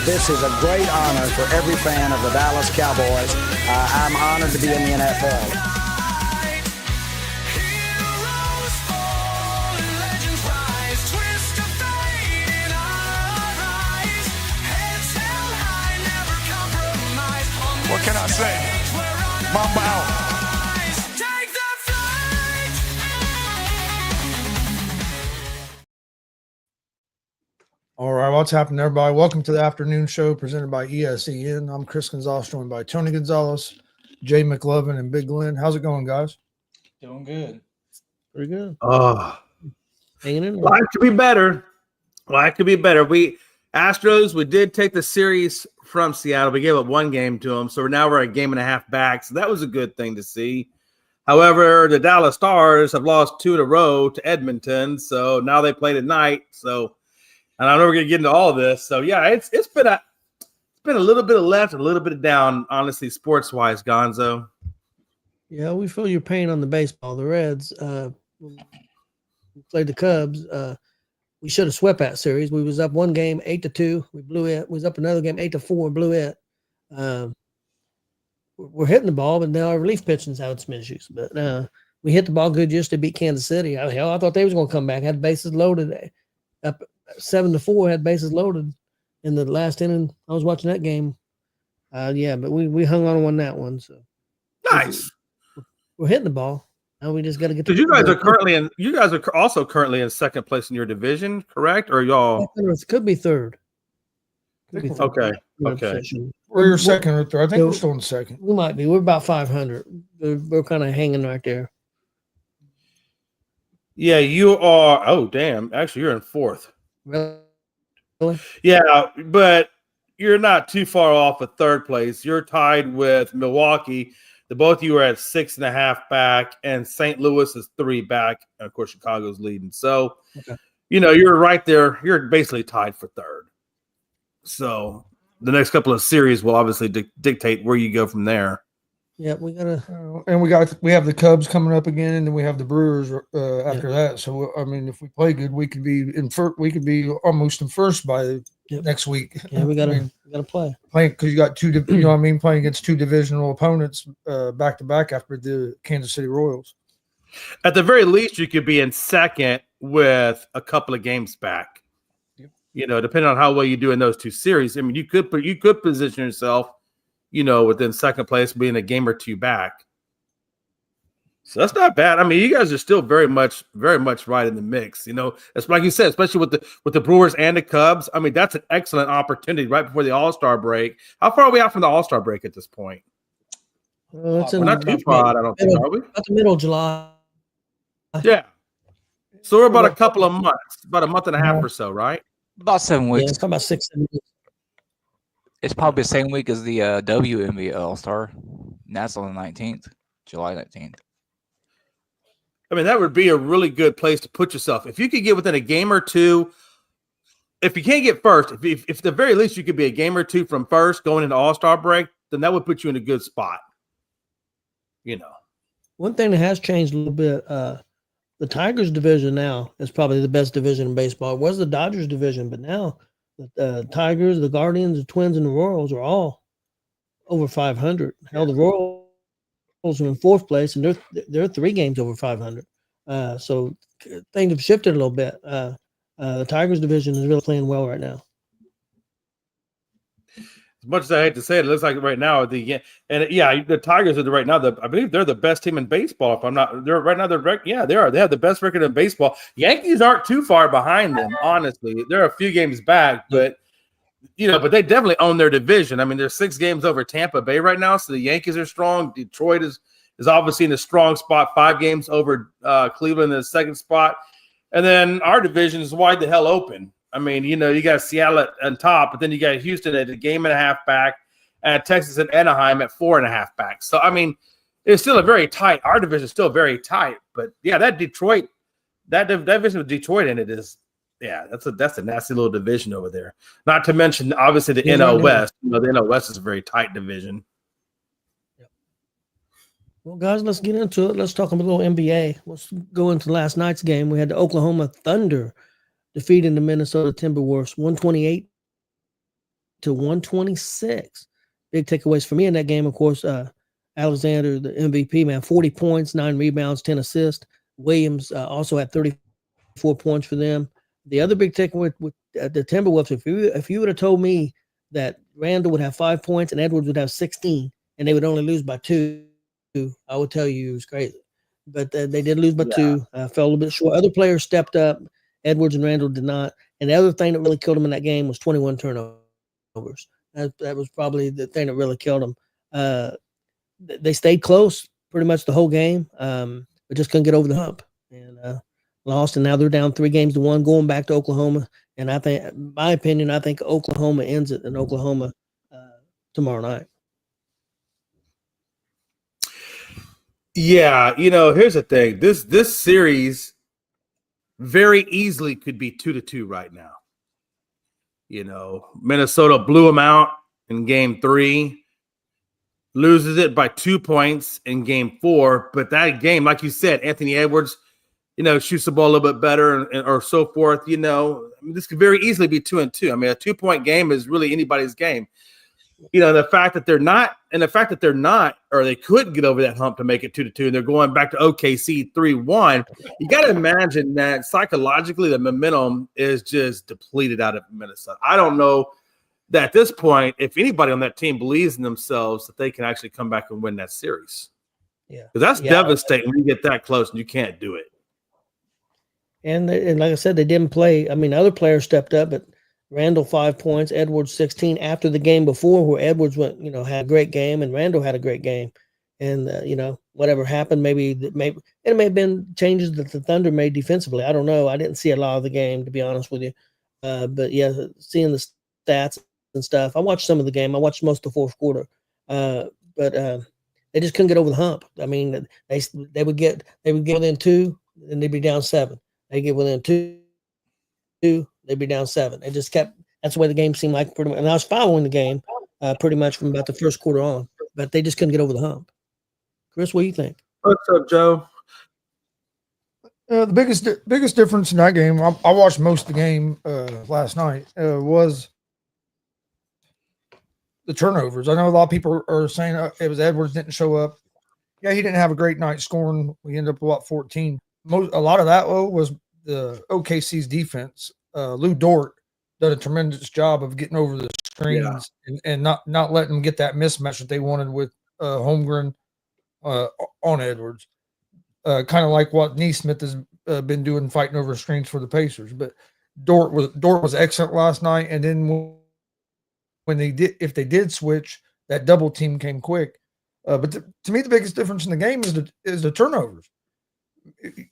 This is a great honor for every fan of the Dallas Cowboys. I'm honored to be in the NFL. What can I say? Mamba out. All right, what's happening, everybody? Welcome to the afternoon show presented by ESEN. I'm Chris Gonzalez, joined by Tony Gonzalez, Jay McLovin, and Big Glenn. How's it going, guys? Doing good. Pretty good. Hanging in there. Life could be better. Life could be better. We did take the series from Seattle. We gave up one game to them, so now we're a game and a half back. So that was a good thing to see. However, the Dallas Stars have lost 2 in a row to Edmonton, so now they play tonight. So, and I know we're gonna get into all of this. So yeah, it's been a little bit of left, and a little bit of down, honestly, sports wise, Gonzo. Yeah, we feel your pain on the baseball. The Reds played the Cubs. We should have swept that series. We was up one game 8-2. We blew it. We was up another game 8-4. Blew it. We're hitting the ball, but now our relief pitching's having some issues. But we hit the ball good just to beat Kansas City. I thought they was going to come back. Had bases loaded. Up 7-4. Had bases loaded in the last inning. I was watching that game. Yeah, but we hung on and won that one. So nice. We're hitting the ball. Now we just got to get. You guys are also currently in second place in your division, correct? Or y'all? It could be third. Okay. We're second or third. I think we're still in second. We might be. We're about 500. We're kind of hanging right there. Yeah, you are. Oh, damn. Actually, you're in fourth. Really? Yeah, but you're not too far off of third place. You're tied with Milwaukee. The both of you are at 6.5 back, and St. Louis is 3 back, and of course Chicago's leading. So, you're right there. You're basically tied for third. So the next couple of series will obviously dictate where you go from there. Yeah, we gotta, and we have the Cubs coming up again, and then we have the Brewers after that. So I mean, if we play good, we could be in first. We could be almost in first by next week. Yeah, we gotta play because you got two. You know what I mean? Playing against 2 divisional opponents back to back after the Kansas City Royals. At the very least, you could be in second with a couple of games back. Yep. Depending on how well you do in those 2 series. I mean, you could position yourself, within second place, being a game or 2 back. So that's not bad. I mean, you guys are still very much right in the mix. It's like you said, especially with the Brewers and the Cubs. I mean, that's an excellent opportunity right before the All-Star break. How far are we out from the All-Star break at this point? We're not too far out, I don't think, are we? About the middle of July. Yeah. So we're about a couple of months, about a month and a half or so, right? About 7 weeks. Yeah, it's about 6, 7 weeks. It's probably the same week as the WNBA All-Star. And that's on the 19th, July 19th. I mean, that would be a really good place to put yourself. If you could get within a game or 2, if you can't get first, if at the very least you could be a game or 2 from first going into All-Star break, then that would put you in a good spot. One thing that has changed a little bit, the Tigers division now is probably the best division in baseball. It was the Dodgers division, but now the Tigers, the Guardians, the Twins, and the Royals are all over 500. Hell, the Royals are in 4th place, and they're 3 games over 500. So things have shifted a little bit. The Tigers division is really playing well right now. As much as I hate to say it, it looks like right now the Tigers are right now. I believe they're the best team in baseball. If I'm not, they're right now. They are. They have the best record in baseball. Yankees aren't too far behind them. Honestly, they're a few games back, but but they definitely own their division. I mean, they're 6 games over Tampa Bay right now, so the Yankees are strong. Detroit is obviously in a strong spot, 5 games over Cleveland in the 2nd spot, and then our division is wide the hell open. I mean, you got Seattle on top, but then you got Houston at a game and a half back, and Texas and Anaheim at 4.5 back. So, I mean, it's still a very tight. Our division is still very tight. But yeah, that division with Detroit in it is, that's a nasty little division over there. Not to mention, obviously, the NL West. The NL West is a very tight division. Well, guys, let's get into it. Let's talk a little NBA. Let's go into last night's game. We had the Oklahoma Thunder defeating the Minnesota Timberwolves 128 to 126. Big takeaways for me in that game, of course. Alexander, the MVP, man, 40 points, 9 rebounds, 10 assists. Williams also had 34 points for them. The other big takeaway with the Timberwolves, if you would have told me that Randall would have 5 points and Edwards would have 16, and they would only lose by 2, I would tell you it was crazy. But they did lose by 2, fell a little bit short. Other players stepped up. Edwards and Randall did not. And the other thing that really killed them in that game was 21 turnovers. That was probably the thing that really killed them. They stayed close pretty much the whole game, but just couldn't get over the hump and lost. And now they're down 3-1, going back to Oklahoma. And I think, in my opinion, I think Oklahoma ends it in Oklahoma tomorrow night. Yeah, here's the thing. This series very easily could be 2-2 right now. Minnesota blew them out in game 3, loses it by 2 points in game 4. But that game, like you said, Anthony Edwards, shoots the ball a little bit better or so forth. This could very easily be 2-2. I mean, a 2-point game is really anybody's game. The fact that they're not, or they could get over that hump to make it 2-2, and they're going back to OKC 3-1. You got to imagine that psychologically the momentum is just depleted out of Minnesota. I don't know that at this point, if anybody on that team believes in themselves, that they can actually come back and win that series. Yeah, because that's devastating when you get that close and you can't do it. And like I said, they didn't play. I mean, other players stepped up, but Randall 5 points, Edwards 16 after the game before, where Edwards went, had a great game and Randall had a great game. And, whatever happened, maybe it may have been changes that the Thunder made defensively. I don't know. I didn't see a lot of the game, to be honest with you. But yeah, seeing the stats and stuff. I watched some of the game. I watched most of the fourth quarter. But they just couldn't get over the hump. I mean, they would get within 2 and they'd be down 7. They get within 2, they'd be down 7. It just kept. That's the way the game seemed like pretty much. And I was following the game pretty much from about the first quarter on, but they just couldn't get over the hump. Chris, what do you think? What's up, Joe? The biggest difference in that game, I watched most of the game last night, was the turnovers. I know a lot of people are saying it was Edwards didn't show up. Yeah, he didn't have a great night scoring. We ended up with 14. A lot of that was the OKC's defense. Lou Dort did a tremendous job of getting over the screens and not letting them get that mismatch that they wanted with Holmgren on Edwards. Kind of like what Neesmith has been doing, fighting over screens for the Pacers. But Dort was excellent last night. And then if they did switch, that double team came quick. But to me, the biggest difference in the game is the turnovers.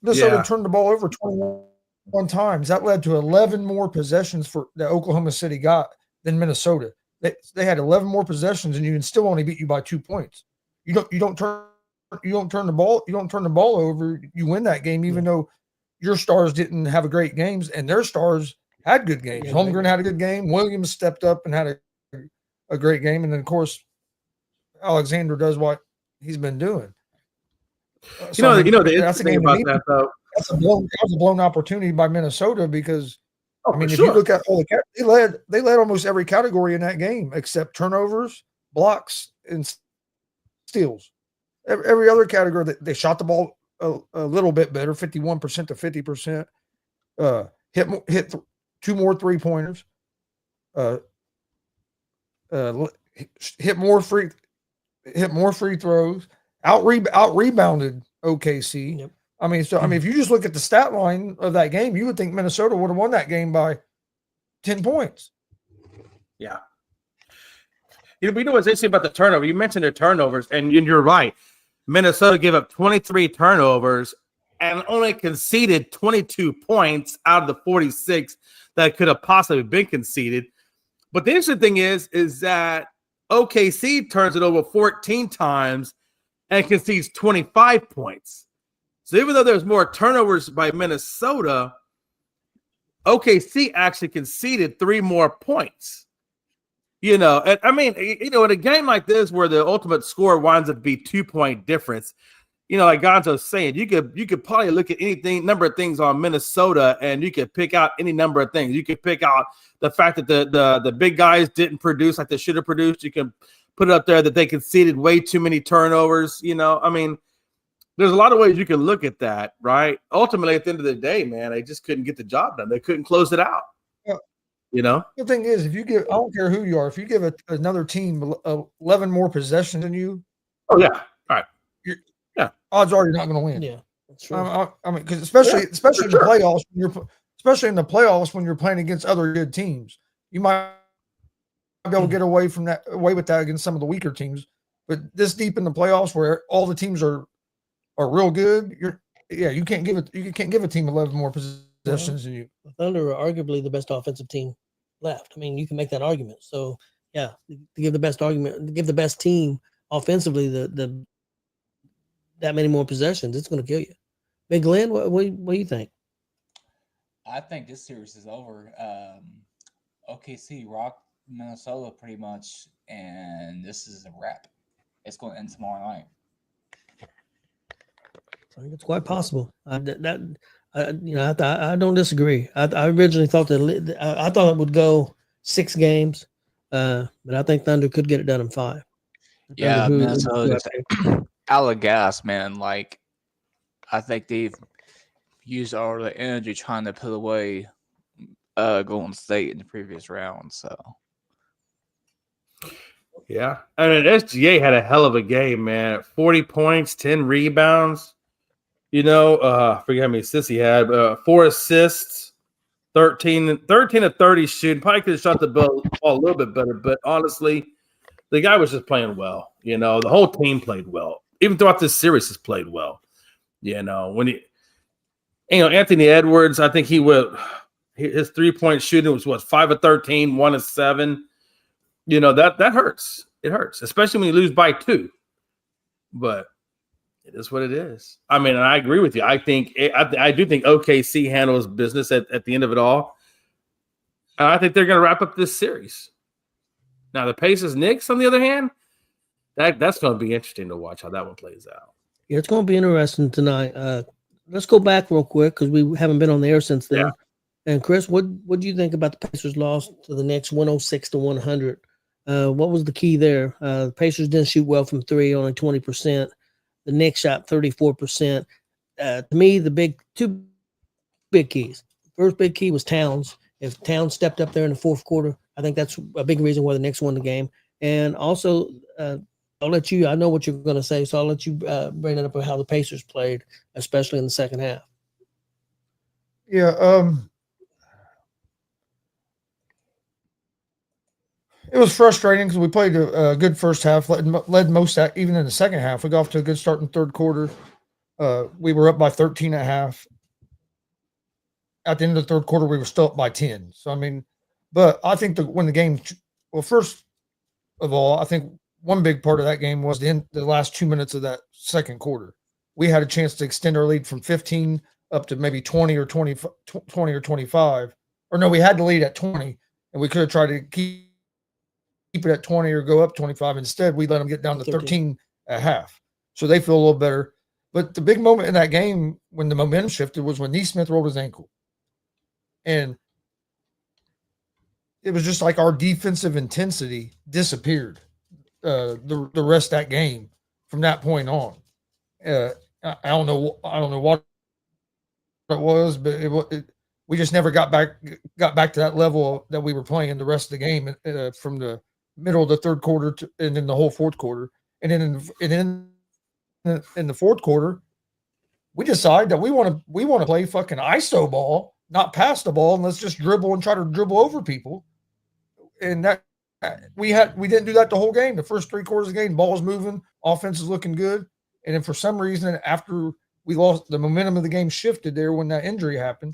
Minnesota turned the ball over 21 times. That led to 11 more possessions that Oklahoma City got than Minnesota. They had 11 more possessions, and you can still only beat you by 2 points. You don't turn the ball over. You win that game, even though your stars didn't have a great games, and their stars had good games. Holmgren had a good game. Williams stepped up and had a great game, and then of course Alexander does what he's been doing. The interesting thing about that, though, that was a blown opportunity by Minnesota because if you look at all they led almost every category in that game except turnovers, blocks, and steals. Every other category, they shot the ball a little bit better, 51% to 50%. Hit 2 more 3-pointers. Hit more free throws. Out rebounded OKC. Yep. If you just look at the stat line of that game, you would think Minnesota would have won that game by 10 points. Yeah. We know what's interesting about the turnover. You mentioned their turnovers, and you're right. Minnesota gave up 23 turnovers and only conceded 22 points out of the 46 that could have possibly been conceded. But the interesting thing is that OKC turns it over 14 times and concedes 25 points. So even though there's more turnovers by Minnesota, OKC actually conceded 3 more points. In a game like this where the ultimate score winds up to be 2-point difference, like Gonzo's saying, you could probably look at number of things on Minnesota, and you could pick out any number of things. You could pick out the fact that the big guys didn't produce like they should have produced. You can put it up there that they conceded way too many turnovers. I mean, there's a lot of ways you can look at that, right? Ultimately, at the end of the day, man, they just couldn't get the job done. They couldn't close it out. The thing is, if you give, I don't care who you are, if you give another team 11 more possessions than you, oh yeah, all right, odds are you're not going to win. Yeah, that's true. I mean, because especially in the playoffs, when you're playing against other good teams, you might be able to get away with that against some of the weaker teams. But this deep in the playoffs, where all the teams are real good, you can't give a team 11 more possessions than you. Thunder are arguably the best offensive team left. I mean, you can make that argument. So yeah, to give the best team offensively that many more possessions, it's going to kill you. Big Glenn, what do you think? I think this series is over. OKC rocked Minnesota pretty much, and this is a wrap. It's going to end tomorrow night. I think it's quite possible. I don't disagree. I originally thought I thought it would go 6 games, but I think Thunder could get it done in 5. Yeah, Minnesota's out of gas, man. Like, I think they've used all the energy trying to put away Golden State in the previous round. So, yeah, I mean, SGA had a hell of a game, man. 40 points, 10 rebounds. I forget how many assists he had. 4 assists, 13 of 30 shooting. Probably could have shot the ball a little bit better, but honestly, the guy was just playing well. The whole team played well. Even throughout this series, has played well. When Anthony Edwards, I think his 3-point shooting was 5 of 13, 1 of 7. That hurts. It hurts, especially when you lose by 2. But it is what it is. I mean, and I agree with you. I do think OKC handles business at the end of it all. And I think they're going to wrap up this series. Now, the Pacers Knicks, on the other hand, that's going to be interesting to watch how that one plays out. Yeah, it's going to be interesting tonight. Let's go back real quick because we haven't been on the air since then. Yeah. And Chris, what do you think about the Pacers' loss to the Knicks, 106-100? What was the key there? The Pacers didn't shoot well from 3, only 20%. The Knicks shot 34%. To me, the two big keys. First big key was Towns. If Towns stepped up there in the fourth quarter, I think that's a big reason why the Knicks won the game. And also, I'll let you – I know what you're going to say, so I'll let you bring it up about how the Pacers played, especially in the second half. Yeah, it was frustrating because we played a good first half, led most even in the second half. We got off to a good start in the third quarter. We were up by 13 and a half. At the end of the third quarter, we were still up by 10. So, I mean, but I think when the game – well, first of all, I think one big part of that game was the last 2 minutes of that second quarter. We had a chance to extend our lead from 15 up to maybe 20 or 25. Or no, we had the lead at 20, and we could have tried to keep it at 20 or go up 25. Instead, we let them get down to 13 at half. So they feel a little better. But the big moment in that game when the momentum shifted was when Nesmith rolled his ankle. And it was just like our defensive intensity disappeared the rest of that game from that point on. I don't know what it was, but we just never got back to that level that we were playing the rest of the game from the middle of the third quarter and then the whole fourth quarter. And then in the fourth quarter, we decided that we want to play fucking ISO ball, not pass the ball, and let's just dribble and try to dribble over people. And that we didn't do that the whole game. The first 3 quarters of the game, ball was moving, offense is looking good. And then for some reason, after we lost, the momentum of the game shifted there when that injury happened.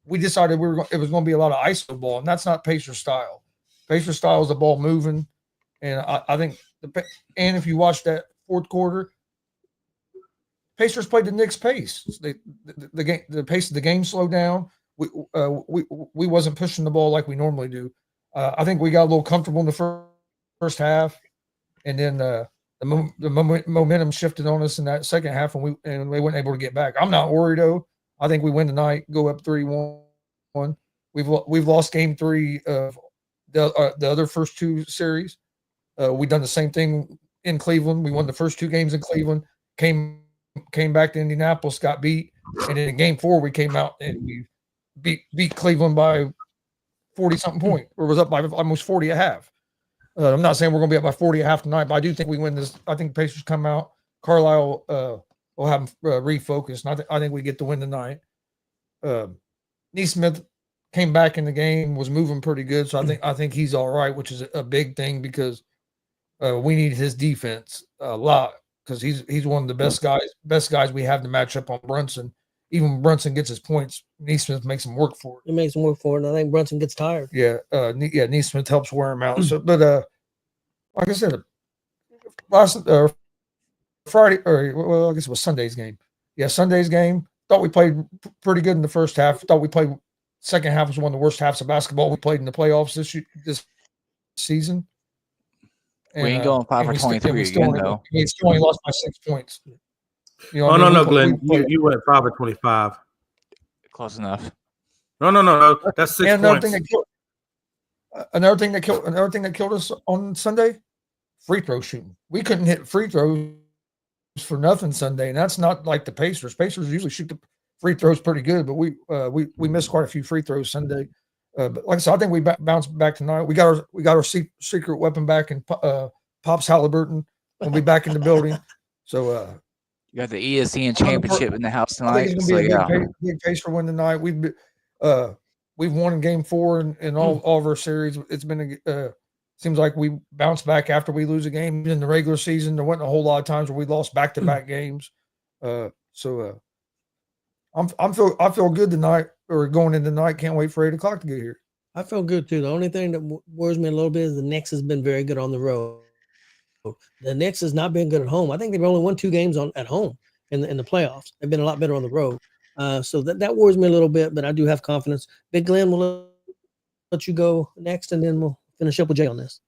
We decided it was going to be a lot of ISO ball, and that's not Pacer style. Pacer style is the ball moving, and I think and if you watch that fourth quarter, Pacers played the Knicks' pace. The pace of the game slowed down. We wasn't pushing the ball like we normally do. I think we got a little comfortable in the first half, and then the momentum shifted on us in that second half, and we weren't able to get back. I'm not worried though. I think we win tonight, go up 3-1. We've lost game 3 of the other first 2 series. We done the same thing in Cleveland. We won the first 2 games in Cleveland. Came back to Indianapolis, got beat, and then in game 4 we came out and we beat Cleveland by 40-something point, or was up by almost 40 at half. I'm not saying we're going to be up by 40 at half tonight, but I do think we win this. I think Pacers come out. Carlisle will have them refocused, and I think we get the win tonight. Neesmith came back in the game, was moving pretty good, so I think he's all right, which is a big thing because we need his defense a lot because he's one of the best guys we have to match up on Brunson. Even when Brunson gets his points, Neesmith makes him work for it. He makes him work for it, and I think Brunson gets tired. Yeah, Neesmith helps wear him out. So, but like I said, last Friday, or well, I guess it was Sunday's game. Yeah, Sunday's game. Thought we played pretty good in the first half. Thought we played second half was one of the worst halves of basketball we played in the playoffs this season. And, we ain't going 5 for 23 again, though. We still only lost by 6 points. You know, no, Glenn. You went 5 for 25. Close enough. No. That's 6 and points. Another thing that killed us on Sunday, free throw shooting. We couldn't hit free throws for nothing Sunday, and that's not like the Pacers. Pacers usually shoot the free throws pretty good, but we missed quite a few free throws Sunday. But like I said, I think we bounced back tonight. We got our secret weapon back, and Pops Halliburton will be back in the building. So you got the ESEN championship in the house tonight. I think it's going to be a big Pacer win tonight. We've won in game 4 in all of our series. It's been seems like we bounce back after we lose a game in the regular season. There wasn't a whole lot of times where we lost back-to-back games. I feel good tonight, or going in tonight. Can't wait for 8 o'clock to get here. I feel good too. The only thing that worries me a little bit is the Knicks has been very good on the road. The Knicks has not been good at home. I think they've only won 2 games at home in the playoffs. They've been a lot better on the road. So that worries me a little bit, but I do have confidence. Big Glenn, we'll let you go next, and then we'll finish up with Jay on this.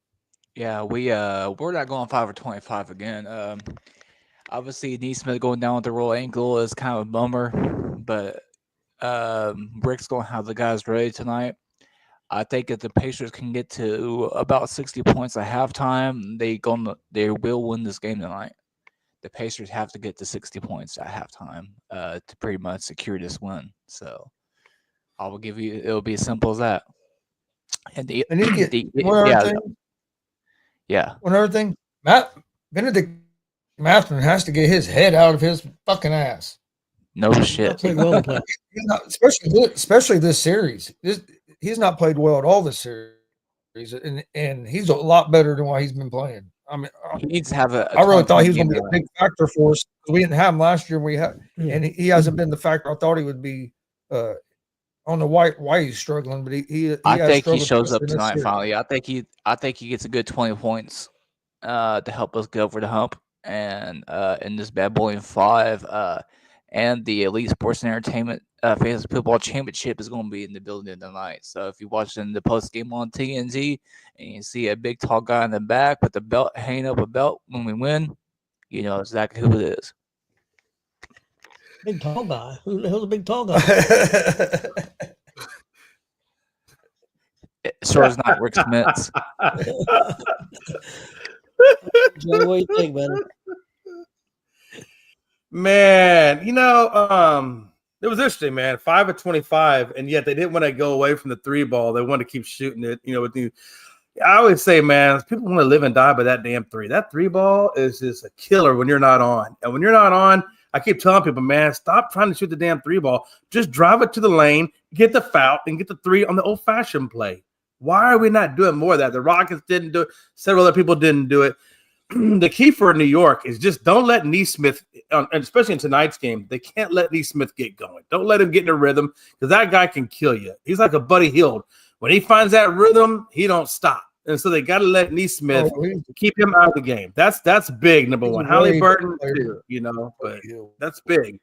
Yeah, we're not going 5 for 25 again. Obviously, Neesmith going down with the roll ankle is kind of a bummer, but Rick's going to have the guys ready tonight. I think if the Pacers can get to about 60 points at halftime, they will win this game tonight. The Pacers have to get to 60 points at halftime to pretty much secure this win. So I will give you. It'll be as simple as that. And One other thing, Benedict Mathurin has to get his head out of his fucking ass. No shit. He's not, especially this series. He's not played well at all this series, and he's a lot better than what he's been playing. I mean, he needs to have I really thought he was going to be a big factor for us. We didn't have him last year. And he hasn't been the factor I thought he would be. I don't know why he's struggling, but I think he shows up tonight finally. I think he gets a good 20 points to help us get over the hump, and in this Bad Boy 5 and the Elite Sports and Entertainment Fantasy Football Championship is going to be in the building tonight. So if you watch in the post game on TNT and you see a big tall guy in the back with the belt hanging up a belt when we win, you know exactly who it is. Big tall guy. Who the hell's a big tall guy? Sure is not Rick Smith's. Joey, what do you think, man? Man, it was interesting, man. 5 of 25, and yet they didn't want to go away from the 3 ball. They wanted to keep shooting it. I always say, man, people want to live and die by that damn 3. That 3 ball is just a killer when you're not on. And when you're not on, I keep telling people, man, stop trying to shoot the damn 3 ball. Just drive it to the lane, get the foul, and get the 3 on the old-fashioned play. Why are we not doing more of that? The Rockets didn't do it. Several other people didn't do it. The key for New York is just don't let Neesmith, and especially in tonight's game, they can't let Neesmith get going. Don't let him get in a rhythm, because that guy can kill you. He's like a Buddy Hield. When he finds that rhythm, he don't stop. And so they got to let Neesmith keep him out of the game. That's big, number one. Halliburton, too, but that's big.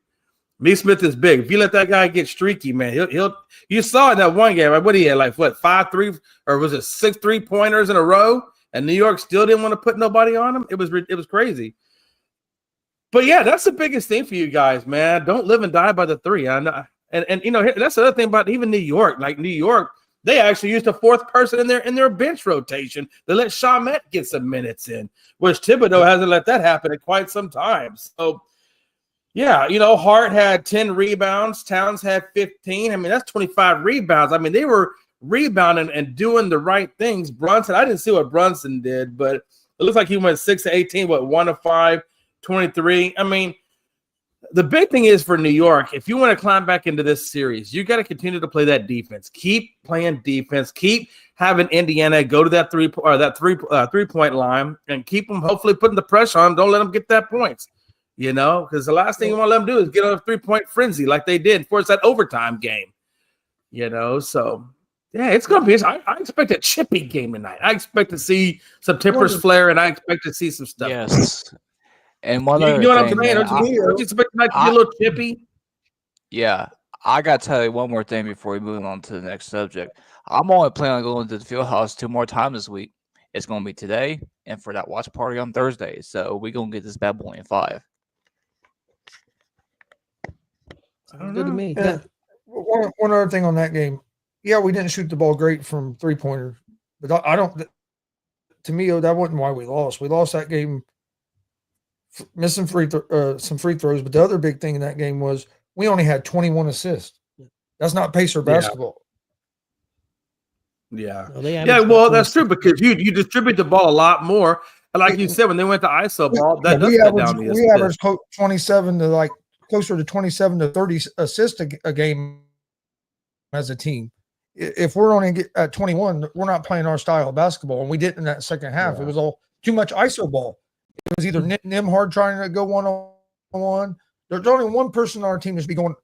Neesmith is big. If you let that guy get streaky, man, he'll. You saw in that one game, what he had, 5 3, or was it 6 3-pointers in a row? and New York still didn't want to put nobody on them. It was crazy. But yeah, that's the biggest thing for you guys, man. Don't live and die by the three. I know, and you know that's the other thing about even New York. Like New York, they actually used a fourth person in their bench rotation to let Shamet get some minutes in, which Thibodeau hasn't let that happen in quite some time. So yeah, you know, Hart had 10 rebounds, Towns had 15. I mean, that's 25 rebounds. I mean, they were rebounding and doing the right things. Brunson, I didn't see what Brunson did, but it looks like he went 6 to 18, 1 of 5. 23. I mean, the big thing is for New York, if you want to climb back into this series, you got to continue to play that defense. Keep playing defense. Keep having Indiana go to that three-point line and keep them hopefully putting the pressure on them. Don't let them get that points, you know, because the last thing you want to let them do is get on a three-point frenzy like they did for that overtime game, you know. So, yeah, it's going to be – I expect a chippy game tonight. I expect to see some tippers flare, and I expect to see some stuff. Yes. And one you other know what thing, I'm saying? Don't you expect tonight to be a little chippy? Yeah, I got to tell you one more thing before we move on to the next subject. I'm only planning on going to the field house 2 more times this week. It's going to be today and for that watch party on Thursday. So we're going to get this bad boy in 5. Sounds good to me. Yeah. One other thing on that game. Yeah, we didn't shoot the ball great from three-pointers, but I don't – to me, that wasn't why we lost. We lost that game missing some free throws, but the other big thing in that game was we only had 21 assists. That's not Pacer basketball. Yeah. Well, that's true because you distribute the ball a lot more. And like you said, when they went to ISO ball, that does cut down the assists. We averaged 27 to like closer to 27 to 30 assists a game as a team. If we're only at 21, we're not playing our style of basketball, and we didn't in that second half. Yeah. It was all too much ISO ball. It was either Nimhard trying to go one-on-one. There's only one person on our team that should be going,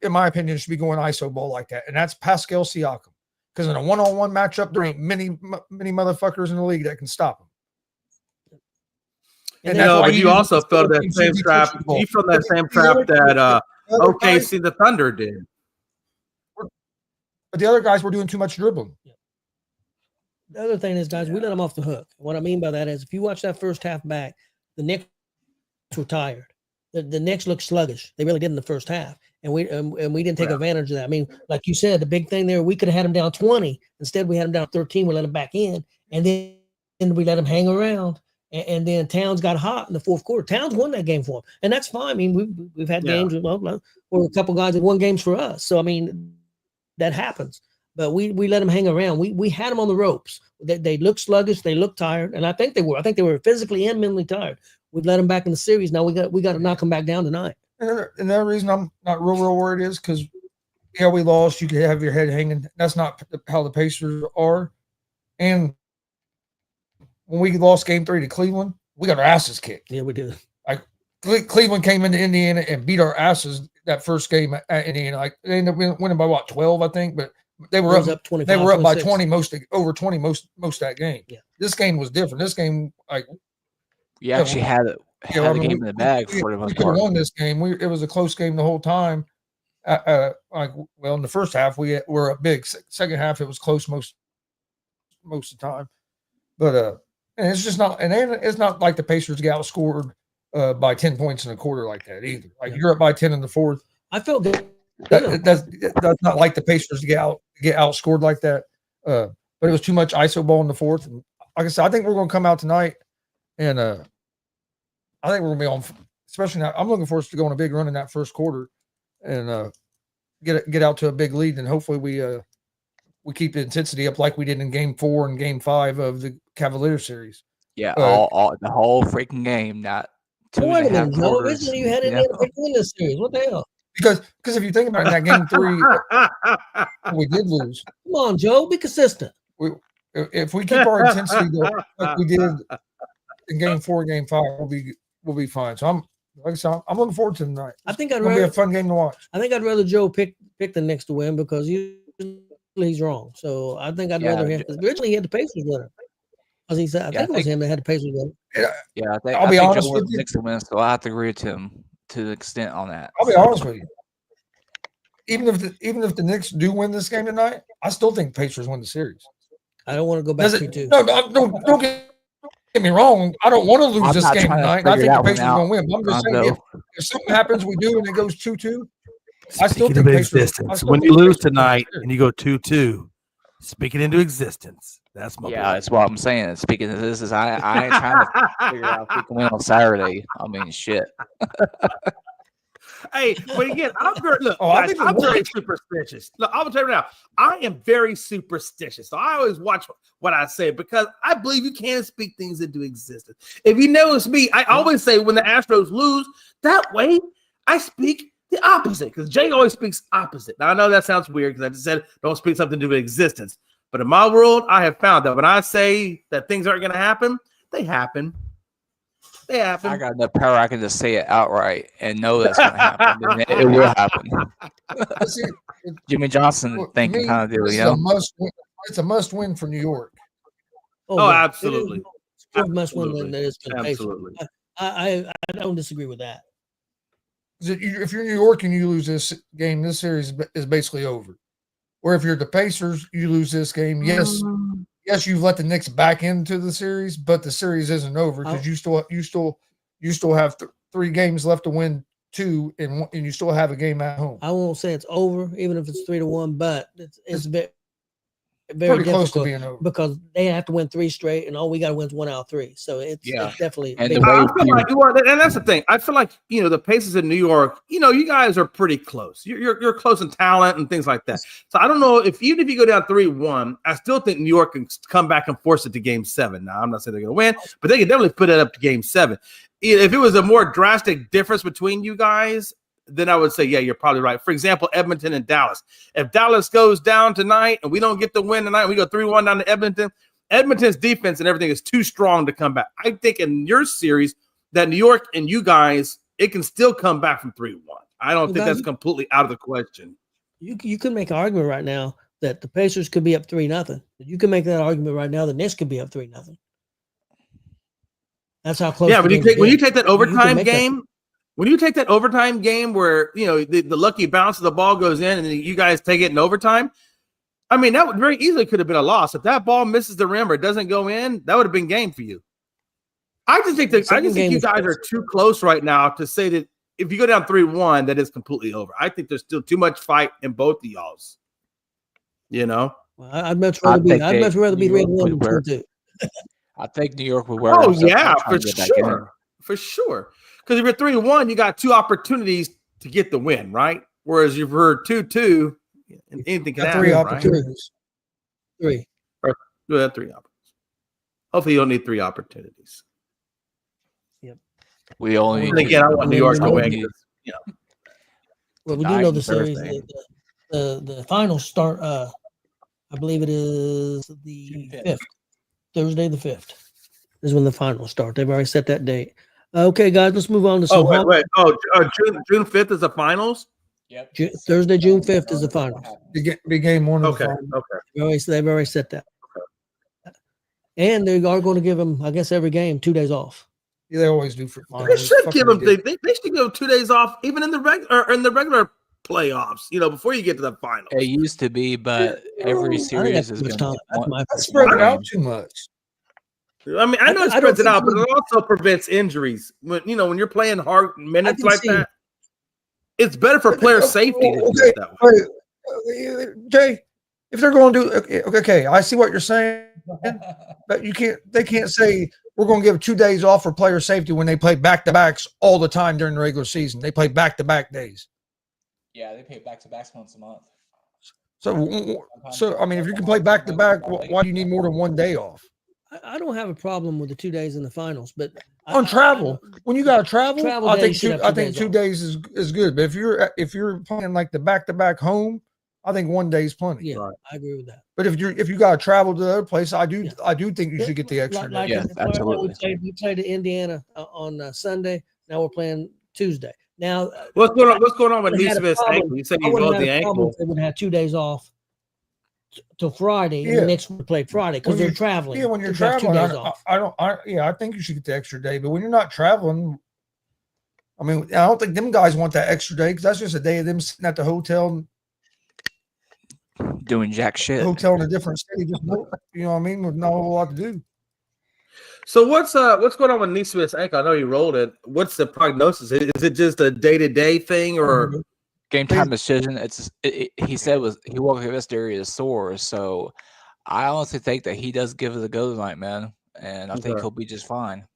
in my opinion, should be going ISO ball like that, and that's Pascal Siakam. Because in a one-on-one matchup, there ain't many motherfuckers in the league that can stop him. And but you also fell that same trap. You fell that same trap that OKC the Thunder did. But the other guys were doing too much dribbling. Yeah. The other thing is, guys, we let them off the hook. What I mean by that is, if you watch that first half back, the Knicks were tired. The Knicks looked sluggish. They really did in the first half, and we didn't take advantage of that. I mean, like you said, the big thing there, we could have had them down 20. Instead, we had them down 13. We let them back in, and then we let them hang around. And then Towns got hot in the fourth quarter. Towns won that game for him, and that's fine. I mean, we've had games where a couple guys that won games for us. So I mean, that happens. But we let them hang around. We had them on the ropes. They looked sluggish. They looked tired, and I think they were. I think they were physically and mentally tired. We've let them back in the series. Now we got to knock them back down tonight. And the reason I'm not real worried is because we lost. You could have your head hanging. That's not how the Pacers are. And when we lost Game 3 to Cleveland, we got our asses kicked. Yeah, we did. Like Cleveland came into Indiana and beat our asses that first game at Indiana. Like they ended up winning by 12, I think, but they were up 25, they were up 26. By 20 over 20 most of that game. Yeah. This game was different. This game, like we actually had the game in the bag for the most part. We could have won this game. It was a close game the whole time. In the first half we were up big. Second half it was close most of the time. But and it's just not, and it's not like the Pacers get outscored by 10 points in a quarter like that either. Like you're up by 10 in the fourth. I felt good. That's not like the Pacers to get outscored like that. But it was too much ISO ball in the fourth. And like I said, I think we're going to come out tonight, and I think we're going to be on. Especially now, I'm looking for us to go on a big run in that first quarter, and get out to a big lead, and hopefully we keep the intensity up like we did in Game 4 and Game 5 of the Cavaliers series. Yeah, all the whole freaking game, not 2.5 quarters. Originally you had it in this series. What the hell? Because if you think about it, in that Game 3, we did lose. Come on, Joe, be consistent. If we keep our intensity like we did in Game 4, Game 5, we'll be fine. So I'm looking forward to tonight. I think it'll be a fun game to watch. I think I'd rather Joe pick the Knicks to win because he's wrong. So I think I'd rather him. Originally, he had the Pacers winner. As he said, I think it was him that had the Pacers winner. Yeah, I'll be honest with you. Knicks to win, so I have to agree with him to the extent on that. I'll be honest with you. Even if the Knicks do win this game tonight, I still think Pacers win the series. I don't want to go back Does to it? 2-2. No, don't get me wrong. I don't want to lose I'm this not game trying to tonight. I figure think the that one Pacers are going to out, win. But I'm just saying, Lonzo. if something happens, we do, and it goes 2-2. I still Speaking think of Pacers. I existence, still when think you lose Pacers win tonight this and you go 2-2, speaking into existence. That's my Yeah, boy. that's what I'm saying. Speaking of this, I ain't trying to figure out if we can win on Saturday. I mean, shit. Hey, but again, I'm very look, Oh, I guys, think we I'm will. very superstitious. Look, I'll tell you now, I am very superstitious. So I always watch what I say because I believe you can speak things into existence. If you notice me, I always say when the Astros lose, that way I speak the opposite because Jay always speaks opposite. Now I know that sounds weird because I just said don't speak something into existence. But in my world, I have found that when I say that things aren't going to happen, they happen. They happen. I got enough power. I can just say it outright and know that's going to happen. And it will happen. See, Jimmy Johnson to thinking me, kind of deal, this you is a know? must win. It's a must win for New York. Oh, yeah. absolutely. It is more must win than it is for the Pacers. Absolutely. I don't disagree with that. If you're New York and you lose this game, this series is basically over. Or if you're the Pacers, you lose this game. Yes, you've let the Knicks back into the series, but the series isn't over because you still have 3 games left to win 2, and you still have a game at home. I won't say it's over, even if it's 3-1, but it's very Pretty close to difficult being over. because they have to win 3 straight, and all we got to win is 1 out of 3. So it's definitely. And big. the way I feel like and that's the thing. I feel like the Pacers in New York. You guys are pretty close. You're close in talent and things like that. So I don't know if even if you go down 3-1, I still think New York can come back and force it to Game 7. Now I'm not saying they're going to win, but they can definitely put it up to Game 7. If it was a more drastic difference between you guys, then I would say, yeah, you're probably right. For example, Edmonton and Dallas. If Dallas goes down tonight and we don't get the win tonight, we go 3-1 down to Edmonton. Edmonton's defense and everything is too strong to come back. I think in your series that New York and you guys, it can still come back from 3-1. I don't think that's completely out of the question. You can make an argument right now that the Pacers could be up 3-0. You can make that argument right now. The Knicks could be up 3-0. That's how close. Yeah, when you take that overtime game. When you take that overtime game where, the lucky bounce of the ball goes in and you guys take it in overtime, I mean, that would very easily could have been a loss. If that ball misses the rim or doesn't go in, that would have been game for you. I just think you guys are too close right now to say that if you go down 3-1, that is completely over. I think there's still too much fight in both of y'all's. Well, I'd much rather be 3-1 than 2-2. I think New York would wear. Oh yeah, for sure. For sure. Because if you're 3-1, you got 2 opportunities to get the win, right? Whereas if you're 2-2, anything can happen. 3 opportunities. Right? 3. Or 3 opportunities. Hopefully, you don't need 3 opportunities. Yep. We only. And again, I want New York to win. Well, we do know the series. The finals start. I believe it is the 5th. Thursday the 5th is when the finals start. They've already set that date. Okay, guys, let's move on to some. Wait. June 5th is the finals? Yep. Thursday, June 5th is the finals. Big game 1 of the Okay. finals. They've already set that. And they are going to give them, I guess, every game 2 days off. Yeah, they always do for They should give them. They should give them 2 days off, even in the regular playoffs. Before you get to the finals. It used to be, but every series has been. That's spread it out too much. I mean, I know it spreads it out, but it also prevents injuries. When you're playing hard minutes like that, it's better for player safety to do it that way. Jay, if they're going to do okay, I see what you're saying, but they can't say we're going to give 2 days off for player safety when they play back-to-backs all the time during the regular season. They play back-to-back days. Yeah, they play back-to-backs once a month. So I mean, if you can play back-to-back, why do you need more than 1 day off? I don't have a problem with the 2 days in the finals, but on travel, when you got to travel, I think 2 days days is good. But if you're playing like the back-to-back home, I think 1 day is plenty. Yeah, right. I agree with that. But if you got to travel to the other place, I do think you should get the extra day. Yeah, absolutely. We played to Indiana on Sunday. Now we're playing Tuesday. Now what's going on with Neesmith's ankle? You said you rolled the ankle. They would have 2 days off till Friday, and the next one played Friday because they're traveling. Yeah, when you're traveling, I think you should get the extra day. But when you're not traveling, I mean, I don't think them guys want that extra day because that's just a day of them sitting at the hotel. doing jack shit. hotel in a different city, just you know what I mean, with not a whole lot to do. So what's going on with Neesmith's ankle? I know he rolled it. What's the prognosis? Is it just a day-to-day thing or Game time decision? He said he woke up yesterday is sore, so I honestly think that he does give it a go tonight, man, and I think he'll be just fine.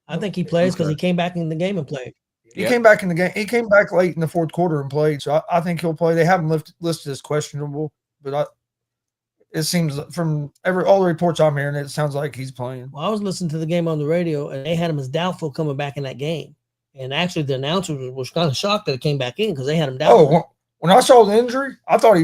I think he plays because he came back in the game and played. He came back in the game. He came back late in the fourth quarter and played, so I think he'll play. They have him listed as questionable, but it seems from all the reports I'm hearing, it sounds like he's playing. Well, I was listening to the game on the radio, and they had him as doubtful coming back in that game. And actually, the announcer was kind of shocked that it came back in because they had him doubtful. Oh, when I saw the injury, I thought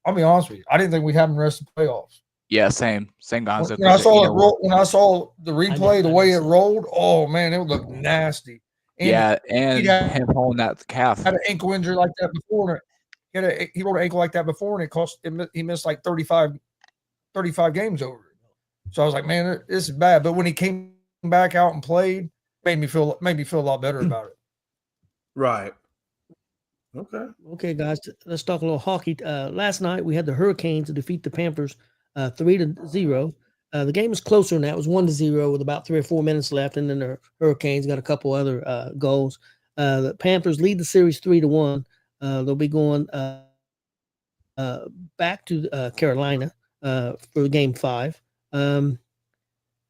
I'll be honest with you, I didn't think we'd have him the rest of the playoffs. Yeah, same concept. When I saw the replay, the way it rolled, oh man, it would look nasty. And him holding that calf. Had an ankle injury like that before. He rolled an ankle like that before, and he missed like 35 games over it. So I was like, man, this is bad. But when he came back out and played, made me feel a lot better about it. right? Okay, guys, let's talk a little hockey. Last night we had the Hurricanes to defeat the Panthers 3-0. The game was closer than that. It was 1-0 with about 3 or 4 minutes left, and then the Hurricanes got a couple other goals. The Panthers lead the series 3-1. They'll be going back to Carolina for Game 5.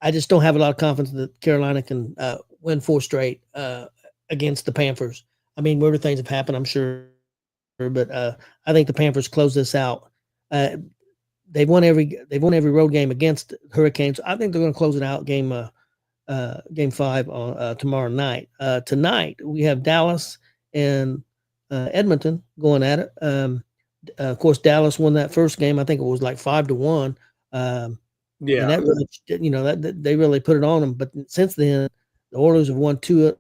I just don't have a lot of confidence that Carolina can win 4 straight against the Panthers. I mean, weirder things have happened, I'm sure, but I think the Panthers close this out. They've won every road game against Hurricanes. I think they're going to close it out game 5 on tomorrow night. Tonight we have Dallas and Edmonton going at it. Of course, Dallas won that first game. I think it was like 5-1. And that really, they really put it on them. But since then, the Oilers have won two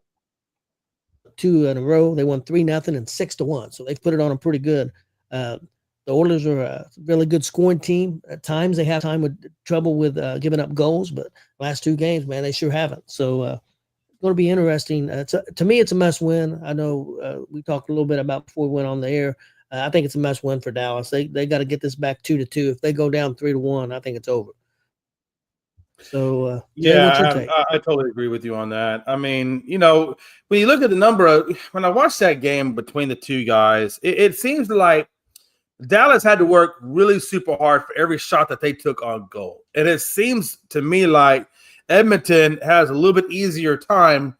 in a row. They won 3-0 and 6-1. So they've put it on them pretty good. The Oilers are a really good scoring team. At times they have trouble with giving up goals, but last 2 games, man, they sure haven't. So it's going to be interesting. To me, it's a must win. I know we talked a little bit about before we went on the air. I think it's a must win for Dallas. They got to get this back 2-2. If they go down 3-1, I think it's over. So I totally agree with you on that. I mean, when you look at the number when I watched that game between the 2 guys, it seems like Dallas had to work really super hard for every shot that they took on goal. And it seems to me like Edmonton has a little bit easier time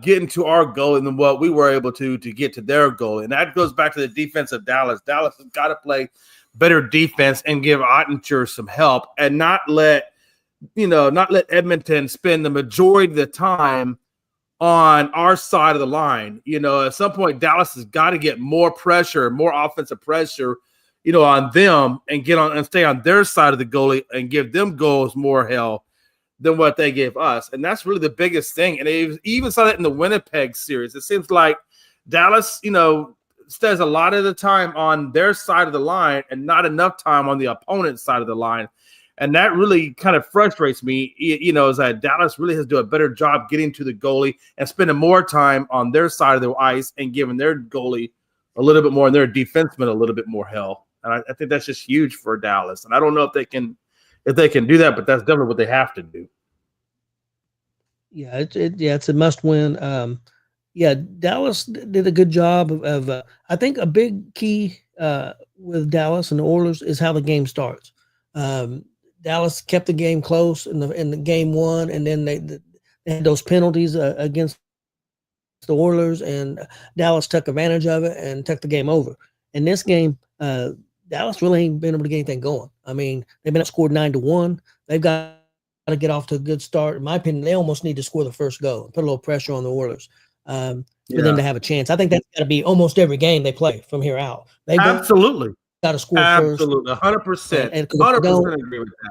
getting to our goal than what we were able to get to their goal. And that goes back to the defense of Dallas. Dallas has got to play better defense and give Ottinger some help and not let Edmonton spend the majority of the time on our side of the line. At some point, Dallas has got to get more pressure, more offensive pressure, on them and stay on their side of the goalie and give them goals more hell than what they gave us. And that's really the biggest thing. And they even saw that in the Winnipeg series. It seems like Dallas, stays a lot of the time on their side of the line and not enough time on the opponent's side of the line. And that really kind of frustrates me, is that Dallas really has to do a better job getting to the goalie and spending more time on their side of the ice and giving their goalie a little bit more and their defenseman a little bit more hell. And I think that's just huge for Dallas. And I don't know if they can do that, but that's definitely what they have to do. Yeah, it's a must win. Dallas did a good job of I think a big key with Dallas and the Oilers is how the game starts. Dallas kept the game close in the game 1, and then they had those penalties against the Oilers, and Dallas took advantage of it and took the game over. In this game, Dallas really ain't been able to get anything going. I mean, they've been outscored 9-1. They've got to get off to a good start. In my opinion, they almost need to score the first goal and put a little pressure on the Oilers for them to have a chance. I think that's got to be almost every game they play from here out. Absolutely. Got to score first. Absolutely, 100%. And 100% agree with that.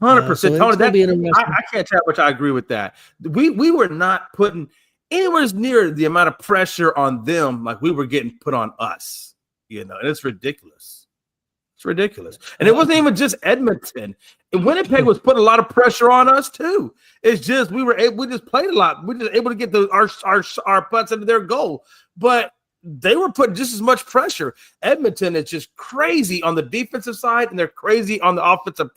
100%. Tony, I can't tell how much I agree with that. We were not putting anywhere near the amount of pressure on them like we were getting put on us. And it's ridiculous. It's ridiculous. And it wasn't even just Edmonton. And Winnipeg was putting a lot of pressure on us too. It's just we just played a lot. We were just able to get our butts into their goal. But they were putting just as much pressure. Edmonton is just crazy on the defensive side, and they're crazy on the offensive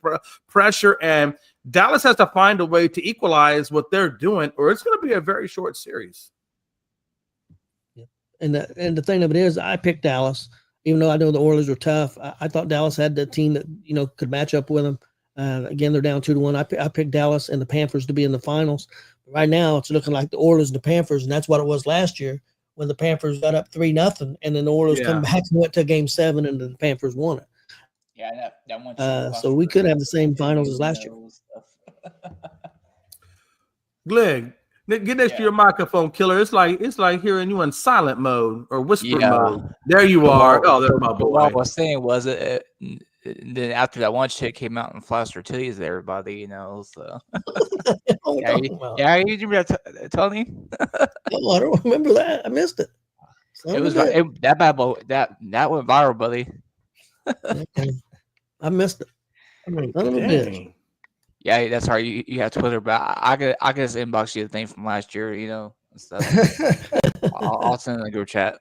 pressure. And Dallas has to find a way to equalize what they're doing, or it's going to be a very short series. And the thing of it is, I picked Dallas, even though I know the Oilers were tough. I thought Dallas had the team that could match up with them. Again, they're down 2-1. I picked Dallas and the Panthers to be in the finals. But right now, it's looking like the Oilers and the Panthers, and that's what it was last year when the Panthers got up 3-0, and then the Oilers come back and went to Game 7, and the Panthers won it. Yeah, that one. So we could have the same finals as last year. Glenn, get next to your microphone, killer. It's like hearing you in silent mode or whisper mode. There you are. Oh, there's my boy. What I was saying was then after that one chick came out and flashed her titties to everybody, So yeah, you remember that, Tony? Oh, I don't remember that. I missed it. It was that bad boy. That went viral, buddy. Okay. I missed it. Son of a bitch. Yeah, that's right. You have Twitter, but I could just inbox you the thing from last year, and stuff. I'll send it in the group chat.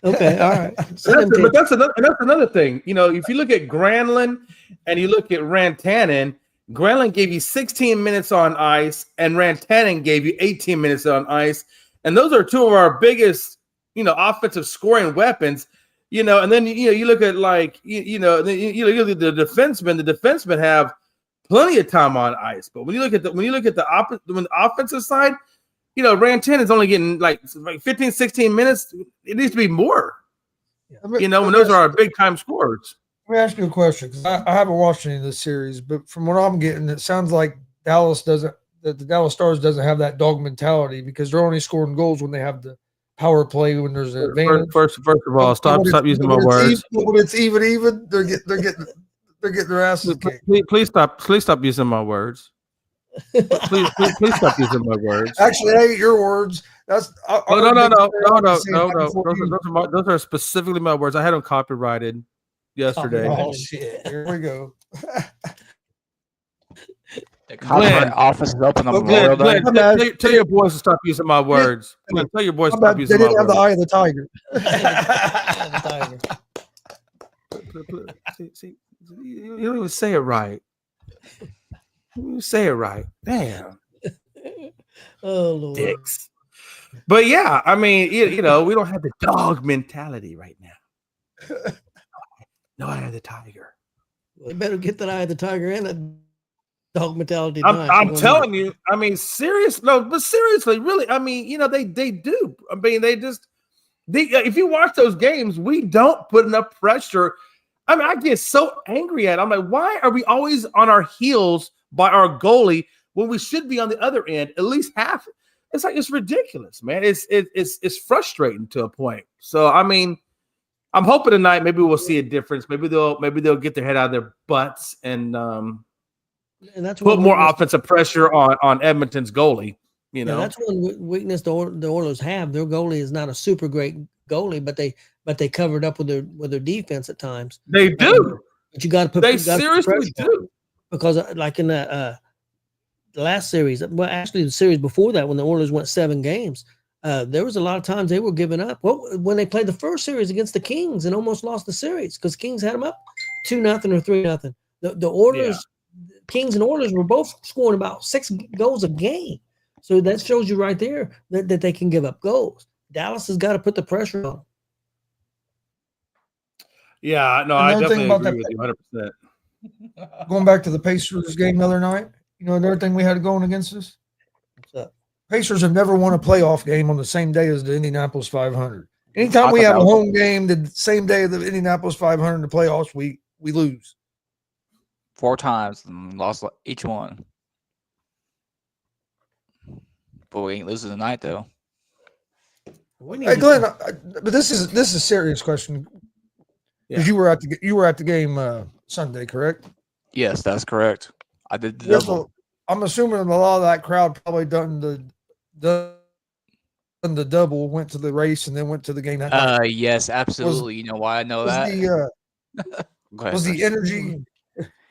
Okay, all right. But that's another thing. If you look at Granlund and you look at Rantanen, Granlund gave you 16 minutes on ice, and Rantanen gave you 18 minutes on ice, and those are two of our biggest, offensive scoring weapons. And then you look at you look at the defensemen. The defensemen have plenty of time on ice, but when you look at the offensive side, Rantanen is only getting like 15, 16 minutes. It needs to be more. When those are our big time scorers. Let me ask you a question, because I haven't watched any of this series, but from what I'm getting, it sounds like the Dallas Stars doesn't have that dog mentality, because they're only scoring goals when they have the power play, when there's an advantage. First of all, stop using my words. When it's even, they're getting their asses kicked. Please stop using my words. Please stop using my words. Actually, that ain't your words. That's no. Those are specifically my words. I had them copyrighted yesterday. Oh shit! Here we go. The copyright office is open on Memorial Day. Tell your boys to stop using my words. Tell your boys to stop using my words. They didn't have the eye of the tiger. See, you don't even say it right. You say it right. Damn. Oh, Lord. Dicks. But yeah, I mean, we don't have the dog mentality right now. No eye of the tiger. They better get that eye of the tiger and that dog mentality. I'm telling you. I mean, seriously, really. I mean, they do. I mean, if you watch those games, we don't put enough pressure. I mean, I get so angry at it. I'm like, why are we always on our heels by our goalie when we should be on the other end, at least half? It's like, it's ridiculous, man. It's frustrating to a point. So, I mean, I'm hoping tonight maybe we'll see a difference. Maybe they'll get their head out of their butts and that's put more offensive pressure on Edmonton's goalie. That's one weakness the Oilers have. Their goalie is not a super great goalie, but they covered up with their defense at times. They do. But you got to put. They seriously do. Because like in the last series, well, actually the series before that, when the Oilers went 7 games, there was a lot of times they were giving up. Well, when they played the first series against the Kings and almost lost the series because Kings had them up 2-0 or 3-0. The Oilers, Kings and Oilers were both scoring about 6 goals a game. So that shows you right there that they can give up goals. Dallas has got to put the pressure on. Yeah, no, I definitely agree with you 100%. Going back to the Pacers game the other night, another thing we had going against us? What's up? Pacers have never won a playoff game on the same day as the Indianapolis 500. Anytime we have a home game the same day of the Indianapolis 500 in the playoffs, we lose. 4 times and lost each one. But we ain't losing tonight, though. Hey, Glenn, but this is a serious question. Because you were at the game Sunday, correct? Yes, that's correct. I did the double. I'm assuming a lot of that crowd probably done the double, went to the race, and then went to the game that night. Yes, absolutely. You know why I know that? Was the energy?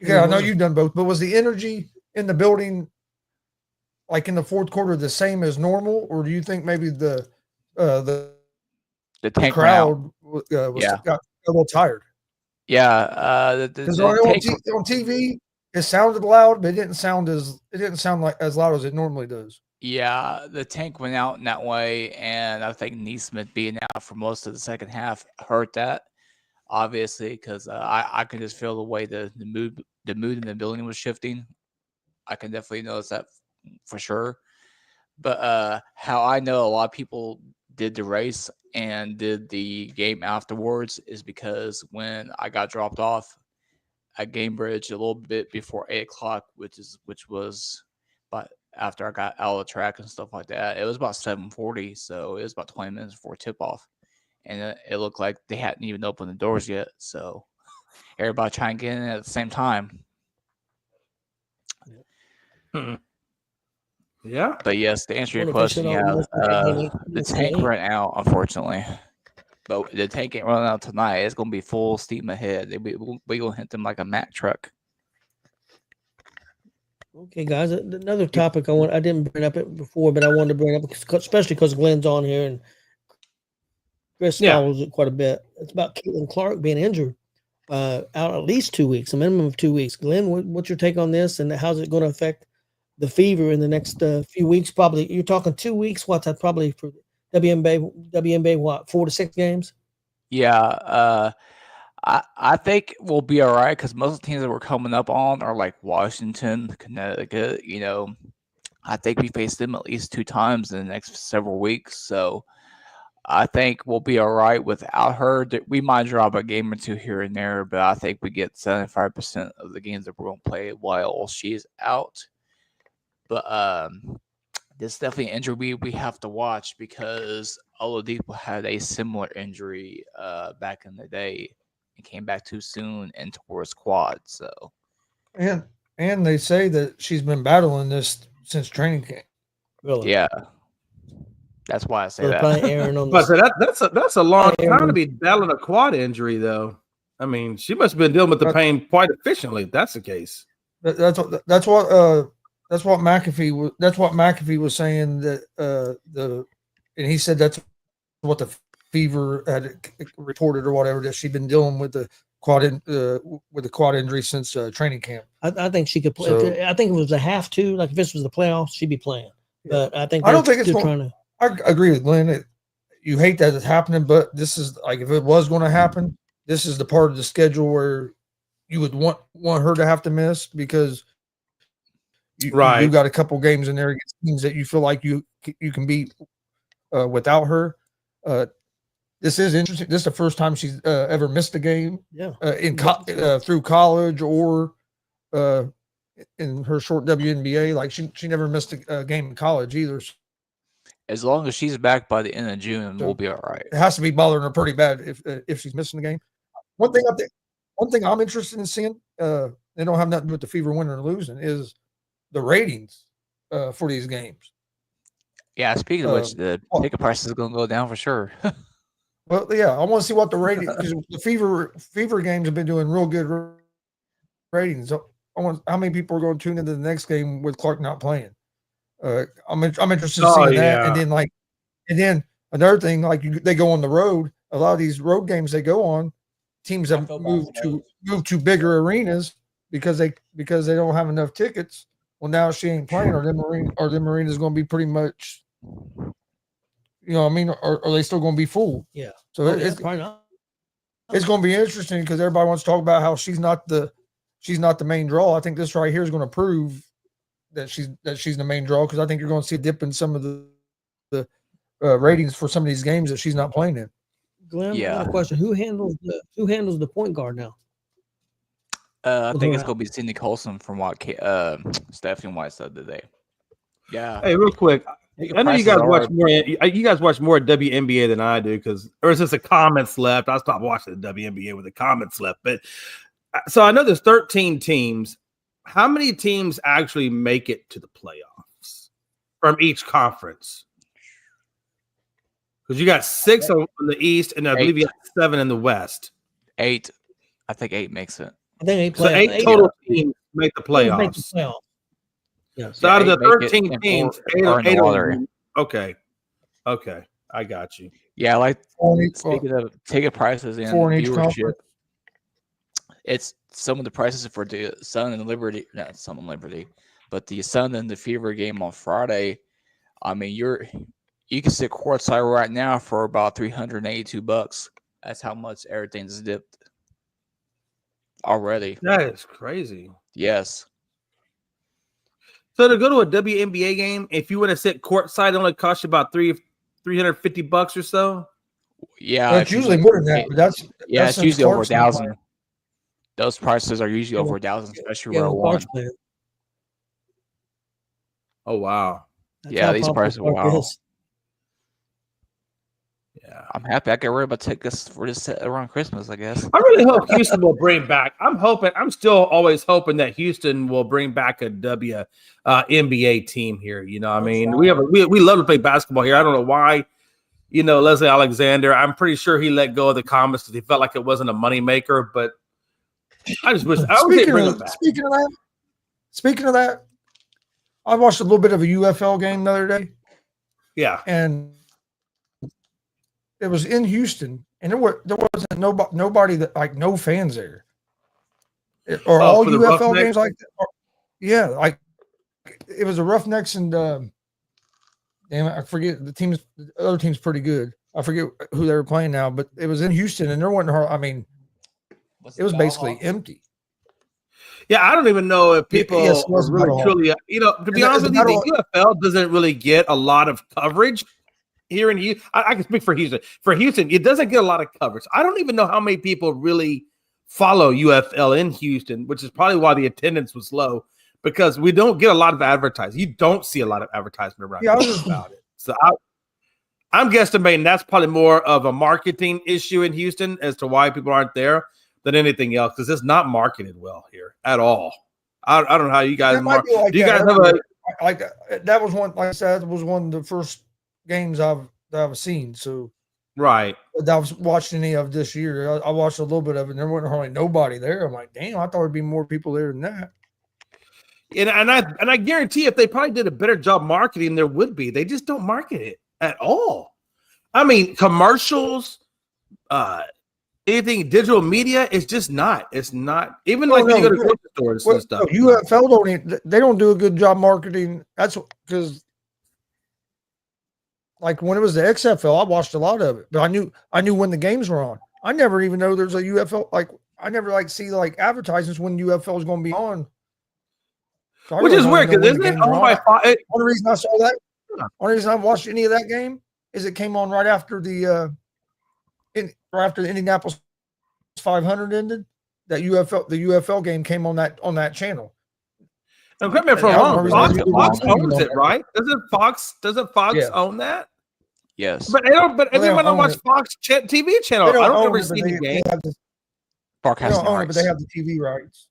Yeah, I know you've done both, but was the energy in the building, like in the fourth quarter, the same as normal, or do you think maybe the The the tank went out. crowd Yeah. got a little tired. Yeah, Because the on, tank, on TV, it sounded loud, but it didn't sound like as loud as it normally does. yeah, the tank went out in that way, and I think Neesmith being out for most of the second half hurt that, obviously, because I could just feel the way the mood in the building was shifting. I can definitely notice that for sure. But how I know a lot of people did the race and did the game afterwards is because when I got dropped off at Gamebridge a little bit before 8 o'clock, which was but after I got out of the track and stuff like that, it was about 7:40, so it was about 20 minutes before tip off, and it looked like they hadn't even opened the doors yet. So everybody trying to get in at the same time. Yeah. But yes, to answer your Wonder if they question, should yeah, almost make the it tank 8. ran out, unfortunately. But the tank ain't running out tonight. It's gonna be full steam ahead. We gonna hit them like a Mack truck. Okay, guys. Another topic I didn't bring up it before, but I wanted to bring up, especially because Glenn's on here and Chris follows it quite a bit. It's about Caitlin Clark being injured, out at least 2 weeks, a minimum of 2 weeks. Glenn, what's your take on this, and how's it going to affect the Fever in the next few weeks? Probably you're talking 2 weeks. What's that probably for WNBA? What, 4 to 6 games? Yeah, I think we'll be all right because most of the teams that we're coming up on are like Washington, Connecticut. I think we face them at least 2 times in the next several weeks. So I think we'll be all right without her. We might drop a game or 2 here and there, but I think we get 75% of the games that we're going to play while she's out. But this is definitely an injury we have to watch because Oladipo had a similar injury back in the day and came back too soon and tore his quad. So And they say that she's been battling this since training camp. Really? yeah, that's why I say So that. probably Aaron on But the that's a long time to be battling a quad injury, though. I mean, she must have been dealing with the pain quite efficiently if that's the case. That's what McAfee was saying that and he said that's what the Fever had reported or whatever, that she'd been dealing with the quad injury since training camp. I think she could play. So, I think if it was a have to, like if this was the playoffs, she'd be playing. But I think I don't think it's trying to. I agree with Glenn. You hate that it's happening, but this is like, if it was going to happen, this is the part of the schedule where you would want her to have to miss, because you got a couple games in there against teams that you feel like you can beat without her. This is interesting. This is the first time she's ever missed a game. Yeah. Through college or in her short WNBA. Like she never missed a game in college either. As long as she's back by the end of June, we'll be all right. It has to be bothering her pretty bad if she's missing the game. One thing I'm interested in seeing, they don't have nothing to do with the Fever winning or losing, is the ratings for these games. Yeah, speaking of which, the ticket price is going to go down for sure. Well, yeah, I want to see what the rating, because the Fever games have been doing real good ratings. How many people are going to tune into the next game with Clark not playing? I'm interested in seeing that, and then another thing, like they go on the road. A lot of these road games they go on, teams have moved to bigger arenas because they don't have enough tickets. Well, now she ain't playing, or them arenas going to be pretty much, you know what I mean? Are they still going to be full? Yeah. So it's going to be interesting because everybody wants to talk about how she's not the main draw. I think this right here is going to prove that she's the main draw, because I think you're going to see a dip in some of the ratings for some of these games that she's not playing in. Glenn, I got a question. Who handles the point guard now? I think it's going to be Sydney Colson, from what Stephanie White said today. Yeah. Hey, real quick, I know you guys watch more. You guys watch more WNBA than I do, or is this a comments left? I stopped watching the WNBA with the comments left. But so I know there's 13 teams. How many teams actually make it to the playoffs from each conference? Because you got 6 on the East, and I believe you got 7 in the West. 8. I think 8 makes it. I think 8 So 8 total teams make the playoffs. Yes. So out of the 13 teams, 8 are in. Okay. I got you. Yeah, like Four speaking of ticket prices and in each viewership, conference. it's some of the prices for the Sun and Liberty, not Sun and Liberty, but the Sun and the Fever game on Friday. I mean, you can sit courtside right now for about $382. That's how much everything's dipped already. That is crazy. Yes. So to go to a WNBA game, if you want to sit courtside, it only costs you about $350 or so. Yeah, Well, it's usually more than that, but that's it's since usually over Clarkson 1,000. playing. Those prices are usually over 1,000, especially Yeah, row when one. Clark's playing. Oh wow. That's Yeah, how these popular prices are Clark wow. is. Yeah. I'm happy I can worry about tickets for this around Christmas, I guess. I really hope Houston will bring back. I'm still always hoping that Houston will bring back a NBA team here. You know, I mean, we love to play basketball here. I don't know why. You know, Leslie Alexander, I'm pretty sure he let go of the comments because he felt like it wasn't a moneymaker, but I just wish I would bring him back. Speaking of that, I watched a little bit of a UFL game the other day, Yeah. and it was in Houston, and there wasn't nobody that, like, no fans there. Or all for the UFL Roughnecks? games like that. Yeah, like it was a Roughnecks and damn it, I forget the other team's pretty good. I forget who they were playing now, but it was in Houston, and there wasn't. I mean, it was basically empty. Yeah, I don't even know if people Yes, it was are really Battle Hawk. truly, you know, to be honest with you, the UFL doesn't really get a lot of coverage here in Houston. I can speak for Houston. For Houston, it doesn't get a lot of coverage. I don't even know how many people really follow UFL in Houston, which is probably why the attendance was low, because we don't get a lot of advertising. You don't see a lot of advertisement around here about it. So I'm guesstimating that's probably more of a marketing issue in Houston as to why people aren't there than anything else, because it's not marketed well here at all. I don't know how you guys Like do you guys have a like that was one, like I said, was one of the first games I've seen. So right. that I was watching any of this year. I watched a little bit of it, and there wasn't hardly nobody there. I'm like, damn, I thought there'd be more people there than that. And I guarantee if they probably did a better job marketing, there would be. They just don't market it at all. I mean, commercials, anything digital media is just not. It's not even when you go to grocery stores and stuff. UFL they don't do a good job marketing. That's because, like, when it was the XFL, I watched a lot of it, but I knew when the games were on. I never even know there's a UFL. Like, I never see advertisements when UFL is going to be on. So which is weird because isn't it owned by Fox? One reason I saw that, only reason I watched any of that game is it came on right after the Indianapolis 500 ended. That the UFL game came on that channel. And correct me if I'm wrong. Fox owns it, right? Doesn't Fox own that? Yes. But they don't. But everyone I watch Fox TV channel, I don't ever see the game. They don't own it, but they have the TV rights.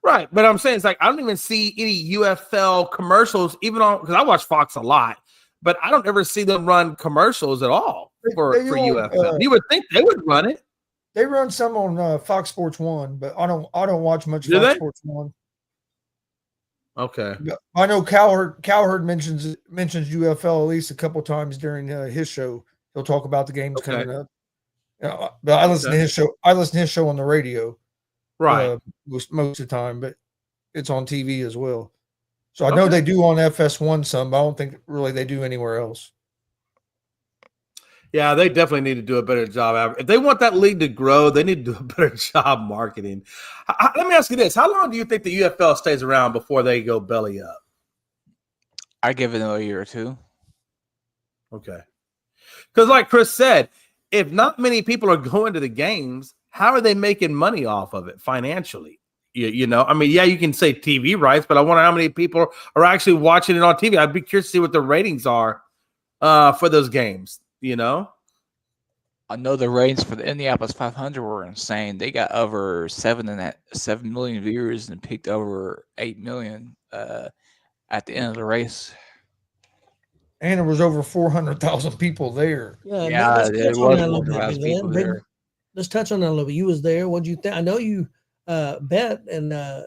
Right, but I'm saying it's like I don't even see any UFL commercials, even on because I watch Fox a lot, but I don't ever see them run commercials at all for UFL. You would think they would run it. They run some on Fox Sports 1, but I don't watch much Fox Sports 1. Okay, I know Cowherd mentions UFL at least a couple times during his show. He'll talk about the games coming up. But I listen to his show. I listen to his show on the radio. Right, most of the time, but it's on TV as well. So I know they do on FS1 some, but I don't think really they do anywhere else. Yeah, they definitely need to do a better job. If they want that league to grow, they need to do a better job marketing. Let me ask you this: how long do you think the UFL stays around before they go belly up? I give it another year or two. Okay, because like Chris said, if not many people are going to the games, how are they making money off of it financially? You know, I mean, yeah, you can say TV rights, but I wonder how many people are actually watching it on TV. I'd be curious to see what the ratings are for those games. You know, I know the ratings for the Indianapolis 500 were insane. They got over 7 million viewers and picked over 8 million at the end of the race. And there was over 400,000 people there. Yeah, it was. Let's touch on that a little bit. You was there. What'd you think? I know you bet and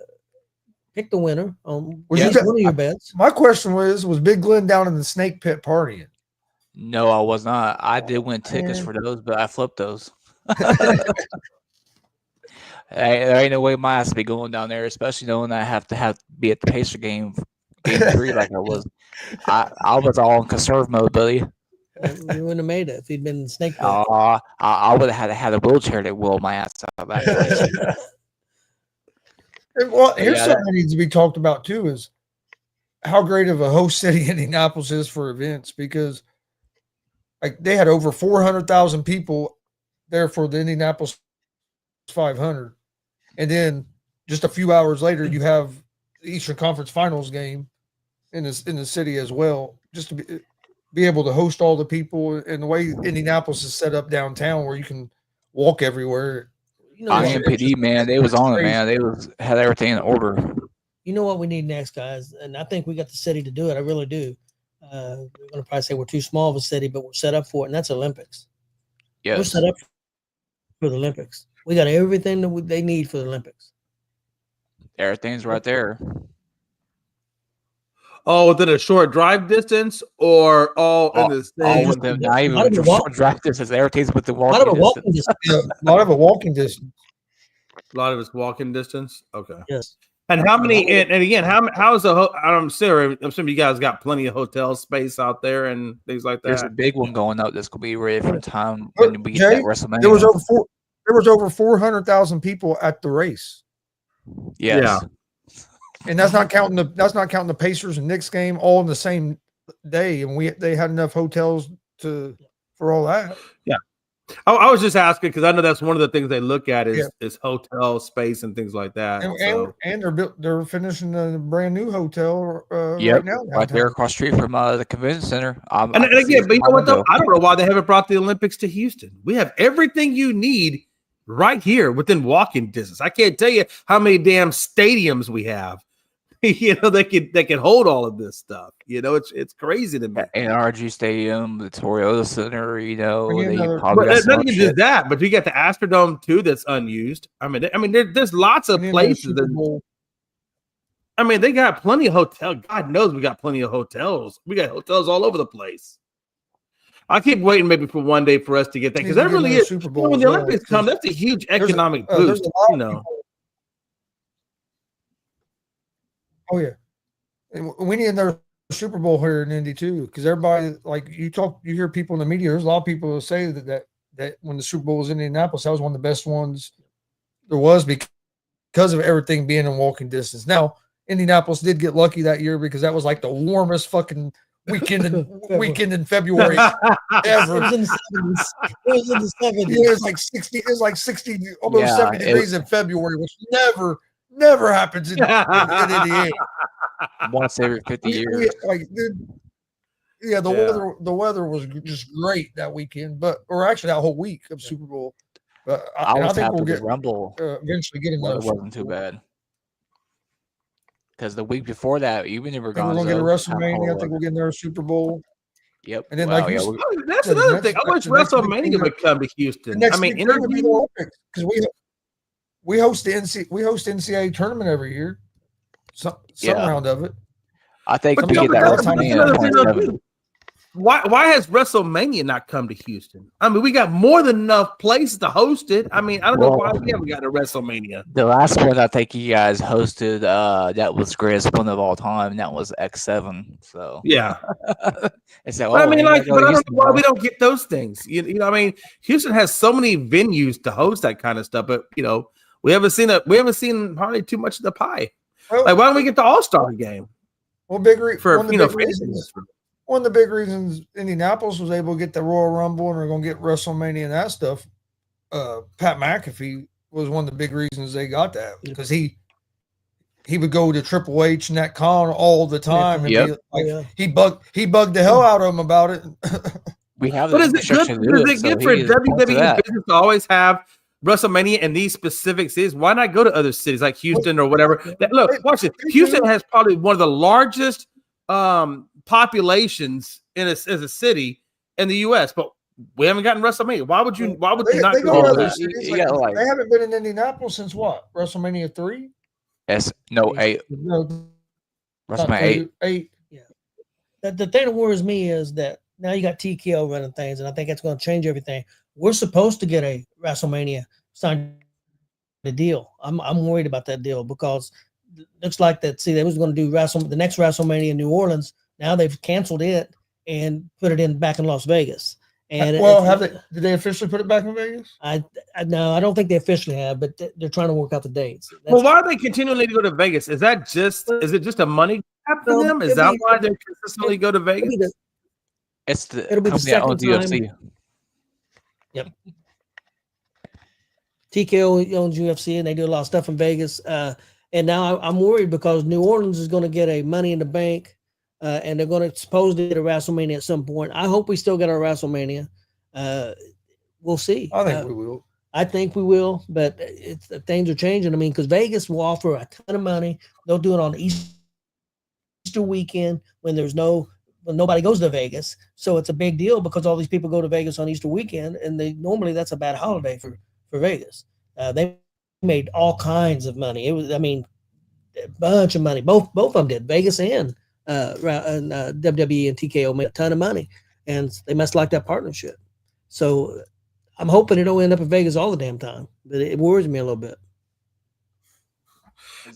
picked the winner on one of your bets. My question was Big Glenn down in the snake pit partying? No, I was not. I did win tickets Man. for those, but I flipped those. There ain't no way my ass to be going down there, especially knowing I have to be at the Pacer game 3 like I was. I was all in conserve mode, buddy. You wouldn't have made it if he'd been in snake pit. I would have had a wheelchair to wheel my ass out of that place. Well, here's Yeah, something that needs to be talked about too: is how great of a host city Indianapolis is for events, because like they had over 400,000 people there for the Indianapolis 500, and then just a few hours later, you have the Eastern Conference Finals game in the city as well, just to be able to host all the people. And the way Indianapolis is set up downtown, where you can walk everywhere. You know, IMPD, man, they was on it, man. They had everything in order. you know what we need next, guys, and I think we got the city to do it. I really do. We're going to probably say we're too small of a city, but we're set up for it, and that's Olympics. We're Yes. set up for the Olympics. We got everything that they need for the Olympics. Everything's right there. Oh, within a short drive distance, or all in the All same? with them, not even Not even with walk- drive distance. Everything's with the A lot of walking a walking distance. distance. Yeah, a lot of a walking distance. A lot of it's walking distance. Okay. Yes. And how many? And again, how is I'm assuming you guys got plenty of hotel space out there and things like There's a that. big one going up that's gonna be ready for the time when we get Jay, that WrestleMania. There was over 400,000 people at the race, Yes. Yeah. and that's not counting the Pacers and Knicks game all in the same day. And they had enough hotels for all that. I was just asking because I know that's one of the things they look at is hotel space and things like that. And they're finishing a brand new hotel Yep. right now, Right there across the street from the convention center. And again, but you know what though? I don't know why they haven't brought the Olympics to Houston. We have everything you need right here within walking distance. I can't tell you how many damn stadiums we have. You know, they can hold all of this stuff. You know, it's crazy to me. NRG Stadium, the Toyota Center, you know, Again, they another- probably But got not some even shit. just that, but you got the Astrodome too that's unused. I mean, there's lots of And then places. Super Bowl. I mean, they got plenty of hotels. God knows we got plenty of hotels. We got hotels all over the place. I keep waiting maybe for one day for us to get that because Need to that get really another is. Super You know, Bowl when as the well, Olympics come, because that's a huge there's a- economic there's a boost. lot You of know, people- Oh yeah, and we need another Super Bowl here in Indy too, because everybody, like you hear people in the media. There's a lot of people who say that when the Super Bowl was in Indianapolis, that was one of the best ones there was because of everything being in walking distance. Now Indianapolis did get lucky that year because that was like the warmest fucking weekend in February It ever. was in the 70s. It was in the 70s. Yeah, it was like 60. It was like 60, almost Yeah, 70 degrees in February, which never happens in Indiana. Once every 50 years. The weather was just great that weekend, or actually that whole week of Super Bowl. But I was think happy we'll with get Rumble. eventually get Well, another. it wasn't too bad. Because the week before that, even if we're I think we're gonna get a Gonzo, WrestleMania. I think we'll get another Super Bowl. Yep. And then, Wow, like you yeah, said, we- that's the another next- thing. I wish the next big WrestleMania thing- would come to The Houston. next I mean, big thing would be the energy. Olympics, because we host NCAA tournament every year. Some Yeah. round of it. I think But we get that that's WrestleMania another in thing, 27. Why has WrestleMania not come to Houston? I mean, we got more than enough places to host it. I mean, I don't know why we haven't got a WrestleMania. The last one I think you guys hosted, that was greatest one of all time, and that was X7. So Yeah, and so, but I mean, we like, gotta but go I to don't know why Houston, we don't get those things. You know, I mean, Houston has so many venues to host that kind of stuff, but you know, we haven't seen hardly too much of the pie. Well, Like, why don't we get the All-Star game one for of the you know big for reasons. One of the big reasons Indianapolis was able to get the Royal Rumble and are going to get WrestleMania and that stuff. Pat McAfee was one of the big reasons they got that, because he would go to Triple H and that con all the time, and Yep. be like, Yeah. he bugged the hell out of him about it. we have But the is it good? infrastructure to do Is it so good for he is point to WWE that. business to always have WrestleMania in these specific cities? Why not go to other cities like Houston or whatever? Look, watch it. Houston has probably one of the largest populations as a city in the U.S., but we haven't gotten WrestleMania. Why would you not They go go to Well, to other that? cities. you got, like- They haven't been in Indianapolis since what? WrestleMania 3? No, 8. No, not WrestleMania 8. 8. The thing that worries me is that now you got TKO running things, and I think it's going to change everything. We're supposed to get a WrestleMania signed the deal. I'm worried about that deal because it looks like that. See, they was going to do the next WrestleMania in New Orleans. Now they've canceled it and put it back in Las Vegas. And did they officially put it back in Vegas? No, I don't think they officially have, but they're trying to work out the dates. Well, why are they continually to go to Vegas? Is it just a money grab for them? Is that why they consistently go to Vegas? It'll be the second time. UFC. Yep. TKO owns UFC, and they do a lot of stuff in Vegas. And now I'm worried because New Orleans is going to get a Money in the Bank, and they're going to supposedly get a WrestleMania at some point. I hope we still get our WrestleMania. We'll see. I think we will. I think we will, but things are changing. I mean, because Vegas will offer a ton of money. They'll do it on Easter weekend when nobody goes to Vegas. So it's a big deal because all these people go to Vegas on Easter weekend, and normally that's a bad holiday for Vegas. They made all kinds of money. It was, I mean, a bunch of money. Both of them did. Vegas and WWE and TKO made a ton of money, and they must like that partnership. So I'm hoping it don't end up in Vegas all the damn time, but it worries me a little bit.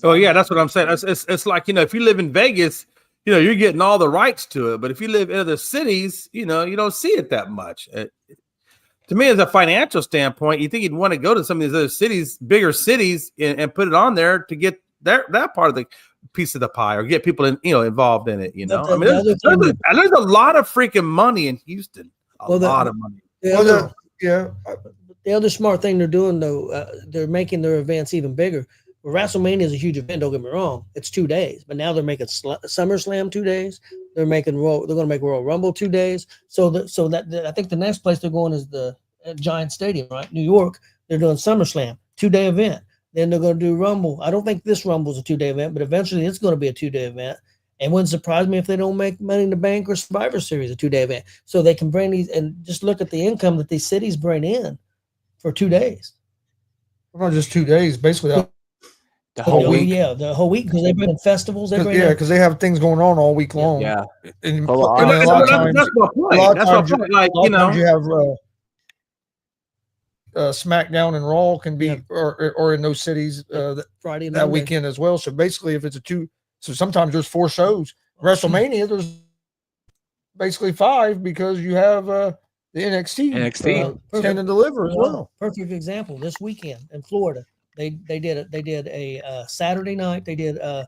Oh yeah, that's what I'm saying. It's like, if you live in Vegas, you're getting all the rights to it. But if you live in other cities, you don't see it that much. To me, as a financial standpoint, you think you'd want to go to some of these other cities, bigger cities, and put it on there to get that part of the piece of the pie, or get people involved in it. There's a lot of freaking money in Houston. A lot of money. The other smart thing they're doing, though, they're making their events even bigger. Well, WrestleMania is a huge event. Don't get me wrong; it's 2 days, but now they're making SummerSlam 2 days. They're going to make Royal Rumble 2 days. So that I think the next place they're going is the Giant Stadium, right? New York. They're doing SummerSlam 2-day event. Then they're going to do Rumble. I don't think this Rumble is a 2-day event, but eventually it's going to be a 2-day event. And wouldn't surprise me if they don't make Money in the Bank or Survivor Series a 2-day event. So they can bring these, and just look at the income that these cities bring in for 2 days. Not just 2 days, basically. The whole week. Yeah, the whole week, because they bring in festivals. Because they have things going on all week long. Yeah. And a lot of times, that's my point. That's my point. Like, you have SmackDown and Raw can be, or in those cities Friday and that weekend as well. So basically, if it's so sometimes there's 4 shows. WrestleMania, there's basically 5 because you have the NXT stand and deliver as well. Perfect example. This weekend in Florida, they did a Saturday night. They did the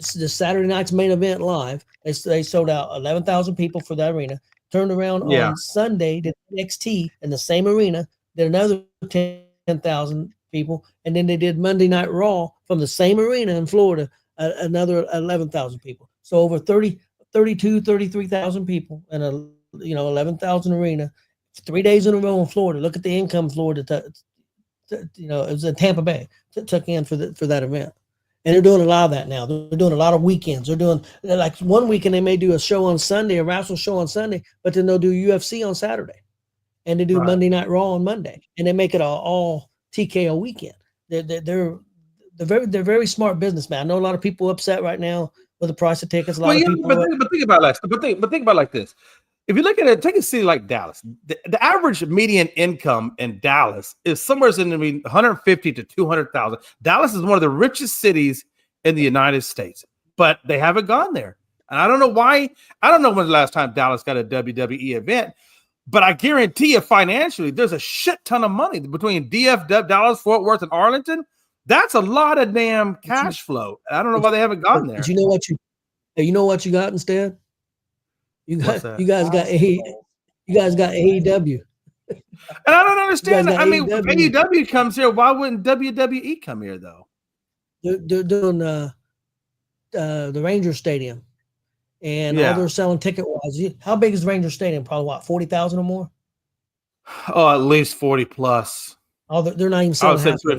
Saturday night's main event live. They sold out 11,000 people for that arena. Turned around on Sunday, did NXT in the same arena, did another 10,000 people, and then they did Monday Night Raw from the same arena in Florida, another 11,000 people. So over 33,000 people and 11,000 arena, 3 days in a row in Florida. Look at the income Florida, it was in Tampa Bay took in for that event. And they're doing a lot of that now. They're doing a lot of weekends. They're doing, like, one weekend they may do a show on Sunday, a wrestle show on Sunday, but then they'll do UFC on Saturday, and they do Monday Night Raw on Monday, and they make it all TKO weekend. They're very smart businessmen. I know a lot of people upset right now with the price of tickets. But think about it like this. If you look at it, take a city like Dallas. The average median income in Dallas is somewhere in between 150 to 200,000. Dallas is one of the richest cities in the United States, but they haven't gone there. And I don't know why. I don't know when the last time Dallas got a WWE event, but I guarantee you financially, there's a shit ton of money between DFW, Dallas, Fort Worth, and Arlington. That's a lot of damn cash flow. I don't know why they haven't gone there. But you know what you got instead? You guys got AEW. And I don't understand that. I mean, if AEW comes here, why wouldn't WWE come here though? They're doing the Ranger Stadium, and all they're selling ticket wise. How big is Ranger Stadium? Probably what, 40,000 or more? Oh, at least 40 plus. Oh, they're not even selling. I would say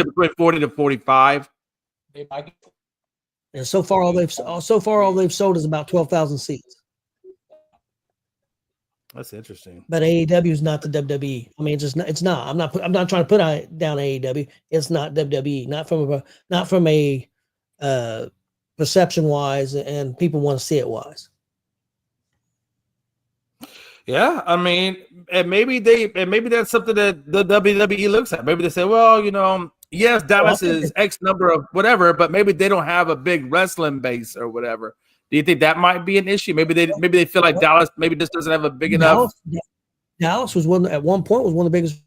between 40 to 45. And so far all they've sold is about 12,000 seats. That's interesting. But AEW is not the WWE. I mean, it's not. I'm not trying to put down AEW. It's not WWE. Not from a perception wise, and people want to see it wise. Yeah, I mean, and maybe that's something that the WWE looks at. Maybe they say, well, yes, Dallas is X number of whatever, but maybe they don't have a big wrestling base or whatever. Do you think that might be an issue? Maybe they feel like Dallas maybe just doesn't have a big enough. Dallas was at one point was one of the biggest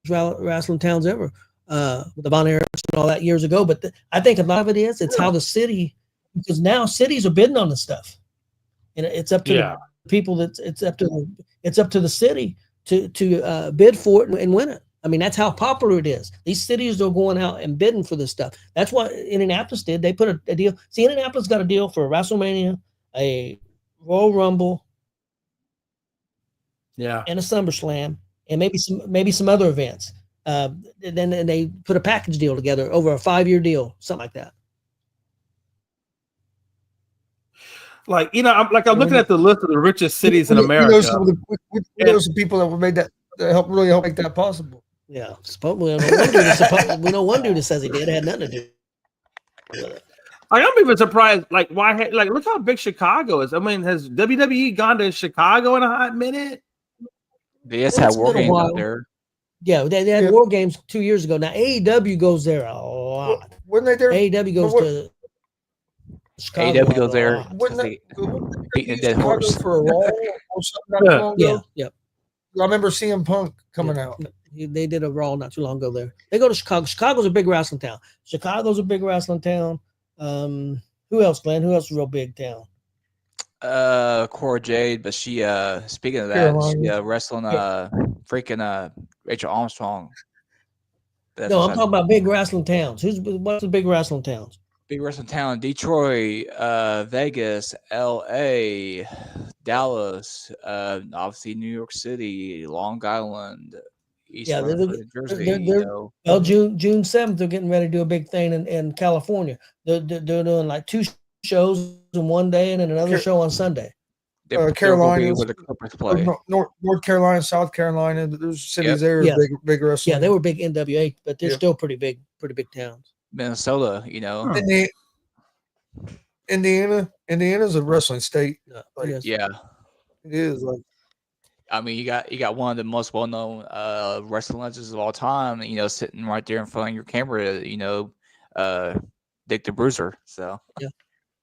wrestling towns ever, with the Von Erichs and all that years ago. But I think a lot of it's how the city, because now cities are bidding on this stuff, and it's up to the people it's up to the city to bid for it and win it. I mean, that's how popular it is. These cities are going out and bidding for this stuff. That's what Indianapolis did. They put a deal. See, Indianapolis got a deal for a WrestleMania, a Royal Rumble, and a SummerSlam, and maybe some other events. Then they put a package deal together over a 5-year deal, something like that. Like, I'm looking at the list of the richest cities in America. We know some people that made that help make that possible. Yeah, supposedly we know one dude that says he did. It had nothing to do with it. I'm even surprised. Like, why? Like, look how big Chicago is. I mean, has WWE gone to Chicago in a hot minute? They just had War Games out there. Yeah, they had War Games 2 years ago. Now AEW goes there a lot. When they there, AEW goes to Chicago. AEW goes there. Wouldn't they beating a dead horse for a Raw or something? Yeah. I remember CM Punk coming out. They did a Raw not too long ago there. They go to Chicago. Chicago's a big wrestling town. Who else, Glenn? Who else is a real big town? Cora Jade, but she speaking of that, she wrestling freaking Rachel Armstrong. I'm talking about big wrestling towns. What's the big wrestling towns? Big wrestling town: Detroit, Vegas, LA, Dallas, obviously New York City, Long Island, East Jersey. Well, June 7th, they're getting ready to do a big thing in California. They're doing like 2 shows in one day and then another show on Sunday. Carolina, where the Clippers play. North Carolina, South Carolina. There's cities there, big wrestling. Yeah, they were big NWA, but they're still pretty big towns. Minnesota, Indiana's a wrestling state. It is. Like, I mean, you got one of the most well-known wrestling legends of all time, sitting right there in front of your camera, Dick the Bruiser. So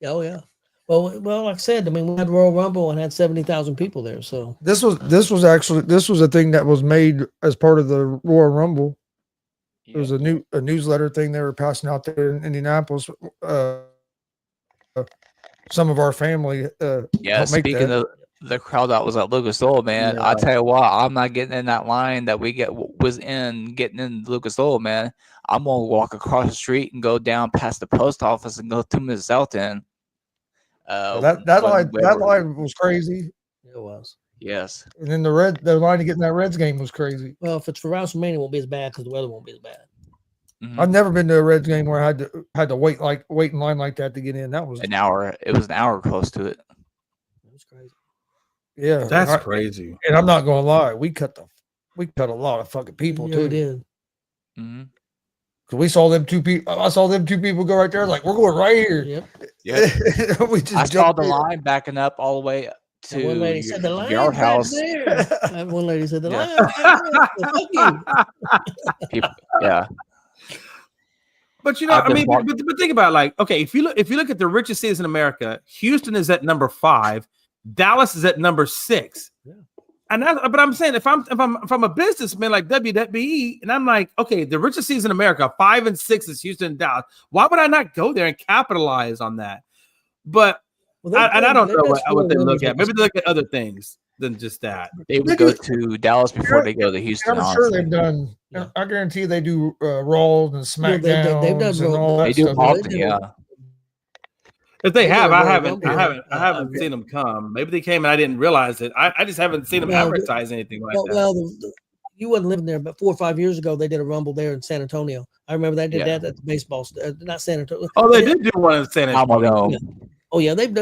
Well, like I said, I mean, we had Royal Rumble and had 70,000 people there. So this was a thing that was made as part of the Royal Rumble. It was a newsletter thing they were passing out there in Indianapolis. Some of our family. Speaking of the crowd that was at Lucas Oil, man, I tell you what, I'm not getting in that line that getting in Lucas Oil, man. I'm gonna walk across the street and go down past the post office and go 2 minutes south end. That line was crazy. it was. Yes. And then the line to get in that Reds game was crazy. Well, if it's for WrestleMania, it won't be as bad because the weather won't be as bad. Mm-hmm. I've never been to a Reds game where I had to wait in line like that to get in. That was an hour. It was an hour close to it. It was crazy. Yeah, that's crazy. And I'm not gonna lie, we cut a lot of fucking people too. We did. Mm-hmm. Cause we saw them 2 people. I saw them 2 people go right there. Like, we're going right here. Yep. I saw the line backing up all the way to one lady said the line yard house. One lady said the line. Yeah. But but think about it, like, okay, if you look at the richest cities in America, Houston is at number 5, Dallas is at number 6. Yeah. But I'm saying if I'm a businessman like WWE, and I'm like, okay, the richest cities in America, 5 and 6 is Houston and Dallas. Why would I not go there and capitalize on that? But I don't know what they look at. Maybe they look at other things than just that. They would go to Dallas before they go to Houston. I'm sure they've done. Yeah. I guarantee they do Raws and SmackDowns. They've done all that stuff. Often, yeah. If they have, I haven't seen them come. Maybe they came and I didn't realize it. I just haven't seen them advertise anything like that. Well, you wasn't living there, but 4 or 5 years ago they did a Rumble there in San Antonio. I remember they did that at the baseball, not San Antonio. Oh, they did do one in San Antonio. Yeah. Oh yeah, they've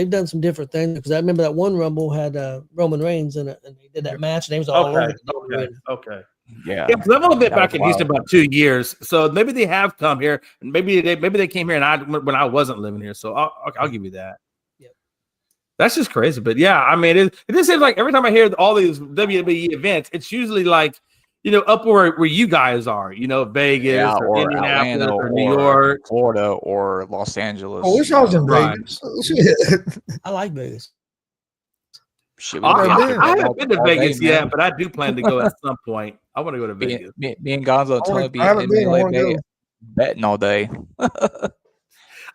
done some different things because I remember that one Rumble had Roman Reigns in it, and they did that match, and they was all over. Okay. Yeah, because I've only been back in Houston about 2 years, so maybe they have come here, and maybe they came here when I wasn't living here. So I'll give you that. Yep. That's just crazy. But yeah, I mean, it just seems like every time I hear all these WWE events, it's usually like, up where you guys are, Vegas or Indianapolis Atlanta or New York, Florida or Los Angeles. I wish I was in Right. Vegas. Shit. I like Vegas. Shit, I been haven't been to all Vegas day, yet, man. but I do plan to go at some point. I want to go to Me, Vegas. me, me and Gonzo and Tony be I haven't been. I in want to Vegas go. betting all day.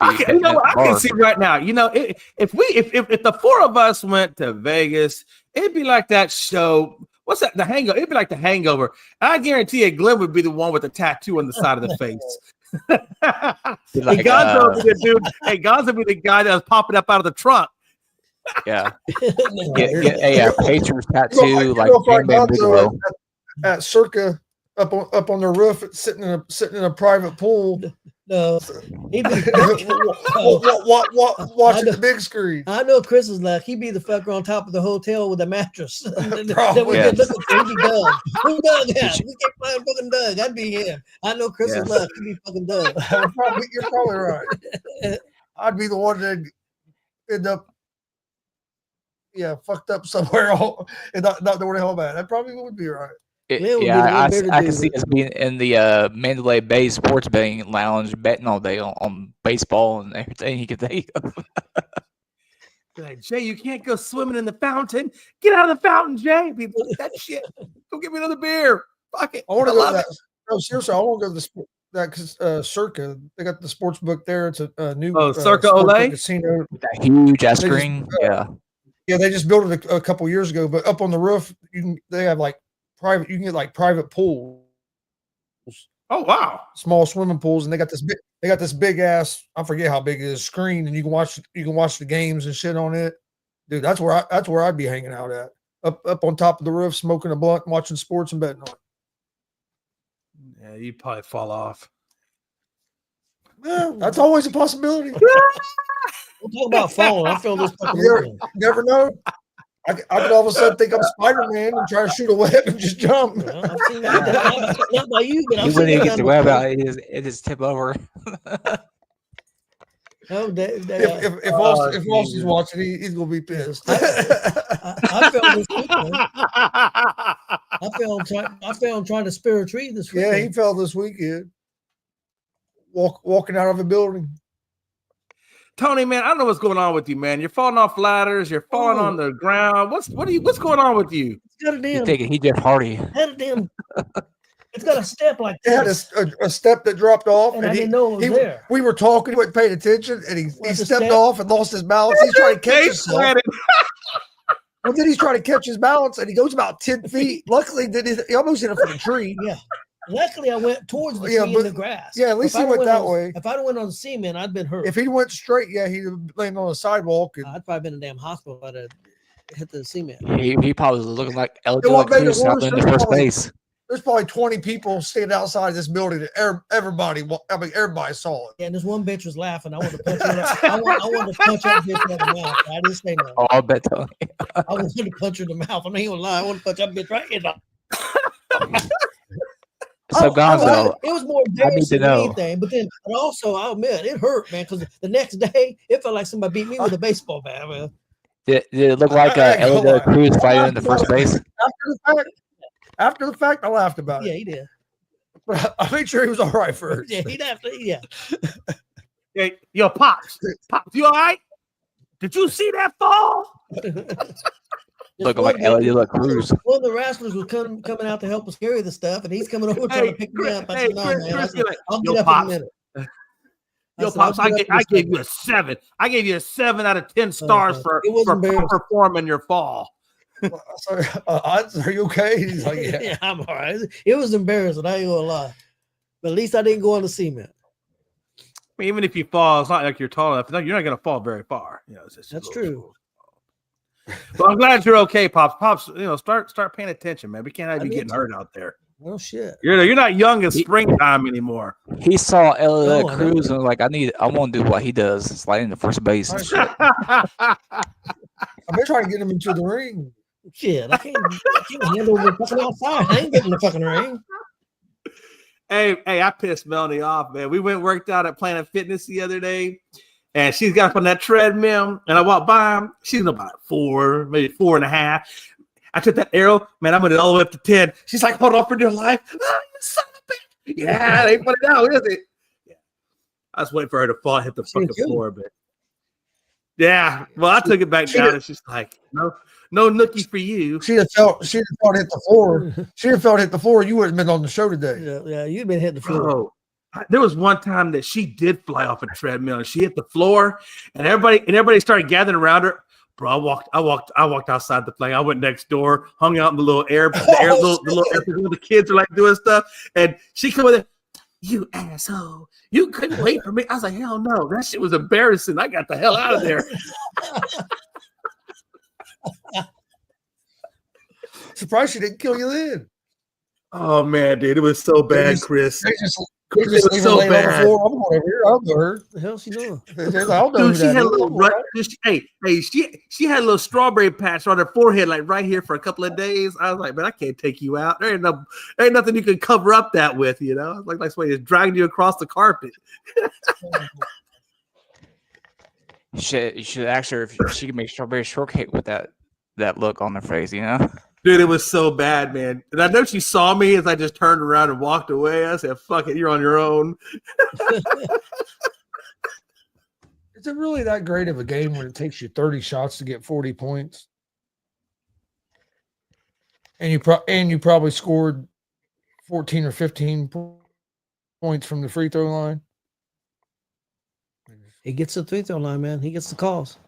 I can see right now. If the four of us went to Vegas, it'd be like that show. What's that? The Hangover. It'd be like The Hangover. I guarantee you, Glenn would be the one with the tattoo on the side of the face. Like, Gonzo would be the dude. Hey, Gonzo would be the guy that was popping up out of the trunk. Yeah. Get a Patriots tattoo like Go find Bang Bang Gonzo Bigelow. at Circa up on the roof, sitting in a private pool, No, he'd be, watching the big screen. I know Chris is like he'd be the fucker on top of the hotel with a mattress. Probably. That we Yes. could look at. He'd be Doug. Who's Doug? Yeah, we can't find fucking Doug. That'd be him. I know Chris is like he'd be fucking Doug. You're probably right. I'd be the one that end up, fucked up somewhere and not know where the hell I'm at. That probably would be right. Glenn would be the Yeah, one there to I do can see it. us being in the Mandalay Bay sports betting lounge, betting all day on baseball and everything you could think of. Be like, Jay, you can't go swimming in the fountain. Get out of the fountain, Jay. Be like, that shit. Go get me another beer. Fuck it. I want to go love to that. No, seriously, I want to go to that Circa. They got the sports book there. It's a new Circa sports book Olay? casino. That huge ass They just- screen. Yeah. Yeah, they just built it a couple years ago. But up on the roof, they have like private. You can get like private pools, Oh wow. small swimming pools, and they got this big ass. I forget how big it is screen, and you can watch the games and shit on it. Dude, that's where I'd be hanging out at. Up on top of the roof, smoking a blunt, and watching sports and betting on it. Yeah, you'd probably fall off. Yeah, that's always a possibility. We'll talk about falling. I feel this fucking You weekend. never know. I could all of a sudden think I'm Spider-Man and try to shoot a web and just jump. Well, I've seen that. Not by you, but He I've seen wouldn't even that get the before. web out. It just tip over. No, If Austin's watching, he's gonna be pissed. I felt this weekend. I fell trying to spare a tree this weekend. Yeah, he fell this weekend. Walking out of a building. Tony, man, I don't know what's going on with you, man. You're falling off ladders. You're falling on the ground. What's going on with you? It's got a You damn. thinking he Jeff Hardy? It's got a step like It had this. a step that dropped off, And I didn't know it was there. We were talking, he wasn't paying attention, and he What's the stepped step? off and lost his balance. He's trying to catch Face himself. planted. Well, then he's trying to catch his balance, and he goes about 10 feet. Luckily, he almost hit a fucking tree. Yeah. Luckily, I went towards the Yeah, tree in but- the grass. yeah, at least If he I'd went that on- way. If I'd have went on the cement, I'd been hurt. If he went straight, he'd have landed on the sidewalk. And I'd probably been in a damn hospital if I'd have hit the cement. He probably was looking like El You know what made it Cruz out worse? in the There's first probably- base. there's probably 20 people standing outside this building. That everybody saw it. Yeah, and this one bitch was laughing. I wanted to punch her. I wanted to punch that bitch in the mouth. I didn't say nothing. Oh, I bet Tony. I wanted to punch her in the mouth. I'm not even lying. I wanted to punch that bitch right in the. So Gonzo, It was more I need embarrassing to than know. anything. But then, but also, I'll admit, it hurt, man. Because the next day, it felt like somebody beat me with a baseball bat, man. did it look like I ain't gonna El lie. Cruz fighting in the first base? After the fact, I laughed about Yeah, it. he did. But I made sure he was all right first. Yeah, he'd have to. Yeah. Hey, yo, Pops, you all right? Did you see that fall? Looking like El Cruz. One of the wrestlers was coming out to help us carry the stuff, and he's coming over trying to pick me up. I said, "No, man, I said, I'll yo, get up Pops. in a minute." Yo, said, "I'll Pops, I get up in a gave second." you a 7. I gave you a 7 out of 10 stars It was for embarrassing. performing your fall. So, are you okay? He's like, yeah. Yeah, I'm all right. It was embarrassing. I ain't gonna lie, but at least I didn't go on the cement. I mean, even if you fall, it's not like you're tall enough. You're not going to fall very far. You know, it's just a That's little- true. But I'm glad you're okay, Pops. Pops, start paying attention, man. We can't have I you need getting to. hurt out there. Well, shit. You're not young as springtime anymore. He saw El No, I know. Cruz and was like, I want to do what he does, slide into first base and shit. I've been trying to get him into the ring. Shit, I can't handle the fucking outside. I ain't getting the fucking ring. Hey, I pissed Melanie off, man. We went and worked out at Planet Fitness the other day, and she's got up on that treadmill, and I walked by him. She's about 4, maybe 4.5. I took that arrow, man. I went it all the way up to 10. She's like, hold on for dear life. Oh, you son of a bitch. Yeah, they put it down, is it? Yeah. I was waiting for her to fall, hit the fucking floor, but yeah. Well, I took it back down, and she's like, no nookie for you. She'd have felt hit the floor. She'd have felt hit the floor. You wouldn't have been on the show today. Yeah, you'd been hitting the floor. Bro, there was one time that she did fly off a treadmill, and she hit the floor, and everybody started gathering around her. Bro, I walked outside the plane. I went next door, hung out in the little air, the little air, the kids are like doing stuff, and she come with it. You asshole! You couldn't wait for me. I was like, hell no, that shit was embarrassing. I got the hell out of there. Surprised she didn't kill you then. Oh man, dude, it was so bad, Chris. Chris was so bad. I'm going over here. I don't know her. The hell she doing? I don't know. Dude, she had a little she had a little strawberry patch on her forehead, like right here for a couple of days. I was like, man, I can't take you out. There ain't nothing you can cover up that with, you know. Like somebody is dragging you across the carpet. You should ask her if she can make strawberry shortcake with that look on her face, you know? Dude, it was so bad, man. And I know she saw me as I just turned around and walked away. I said, fuck it, you're on your own. Is it really that great of a game when it takes you 30 shots to get 40 points? And you probably scored 14 or 15 points from the free throw line? He gets the free throw line, man. He gets the calls.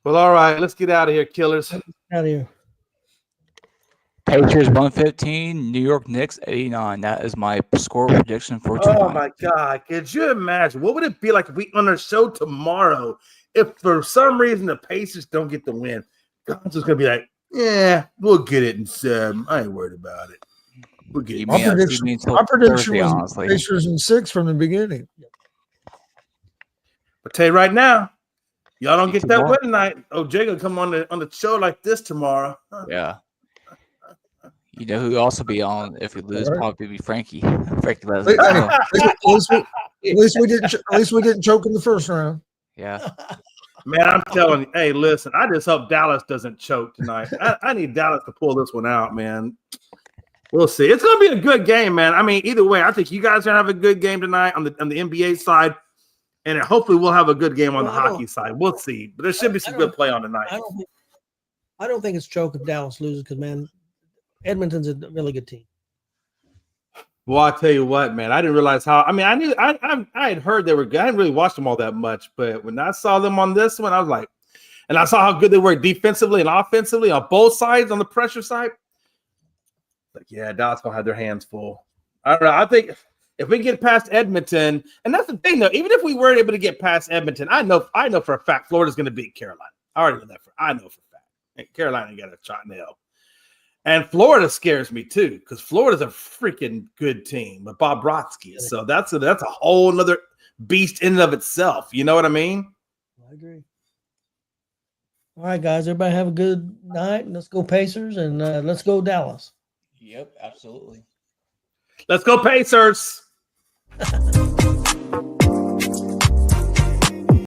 Well, all right, let's get out of here, killers. Out of here. Patriots 115, New York Knicks 89. That is my score prediction for tonight. Oh my God, could you imagine? What would it be like if we on our show tomorrow if for some reason the Pacers don't get the win? God's just gonna be like, yeah, we'll get it in 7. I ain't worried about it. We'll get it. My prediction was Pacers in 6 from the beginning. I'll tell you right now, y'all don't get that win tonight. Oh, Jay gonna come on the show like this tomorrow. Yeah. You know who also be on if we lose? Probably be Frankie. Frankie at least we didn't choke in the first round. Yeah. Man, I'm telling you, hey, listen, I just hope Dallas doesn't choke tonight. I need Dallas to pull this one out, man. We'll see. It's gonna be a good game, man. I mean, either way, I think you guys are gonna have a good game tonight on the NBA side. And hopefully we'll have a good game on the hockey side. We'll see. But there should be some good play on tonight. I don't think it's choke if Dallas loses because, man, Edmonton's a really good team. Well, I'll tell you what, man. I didn't realize how – I mean, I had heard they were good. I hadn't really watched them all that much. But when I saw them on this one, I was like – and I saw how good they were defensively and offensively on both sides on the pressure side. Like, yeah, Dallas going to have their hands full. I don't know. I think – if we get past Edmonton, and that's the thing, though, even if we weren't able to get past Edmonton, I know for a fact Florida's going to beat Carolina. I already know that. I know for a fact. And Carolina got a shot in hell. And Florida scares me, too, because Florida's a freaking good team with Bob Brodsky. So that's a whole other beast in and of itself. You know what I mean? I agree. All right, guys, everybody have a good night. Let's go Pacers, and let's go Dallas. Yep, absolutely. Let's go Pacers.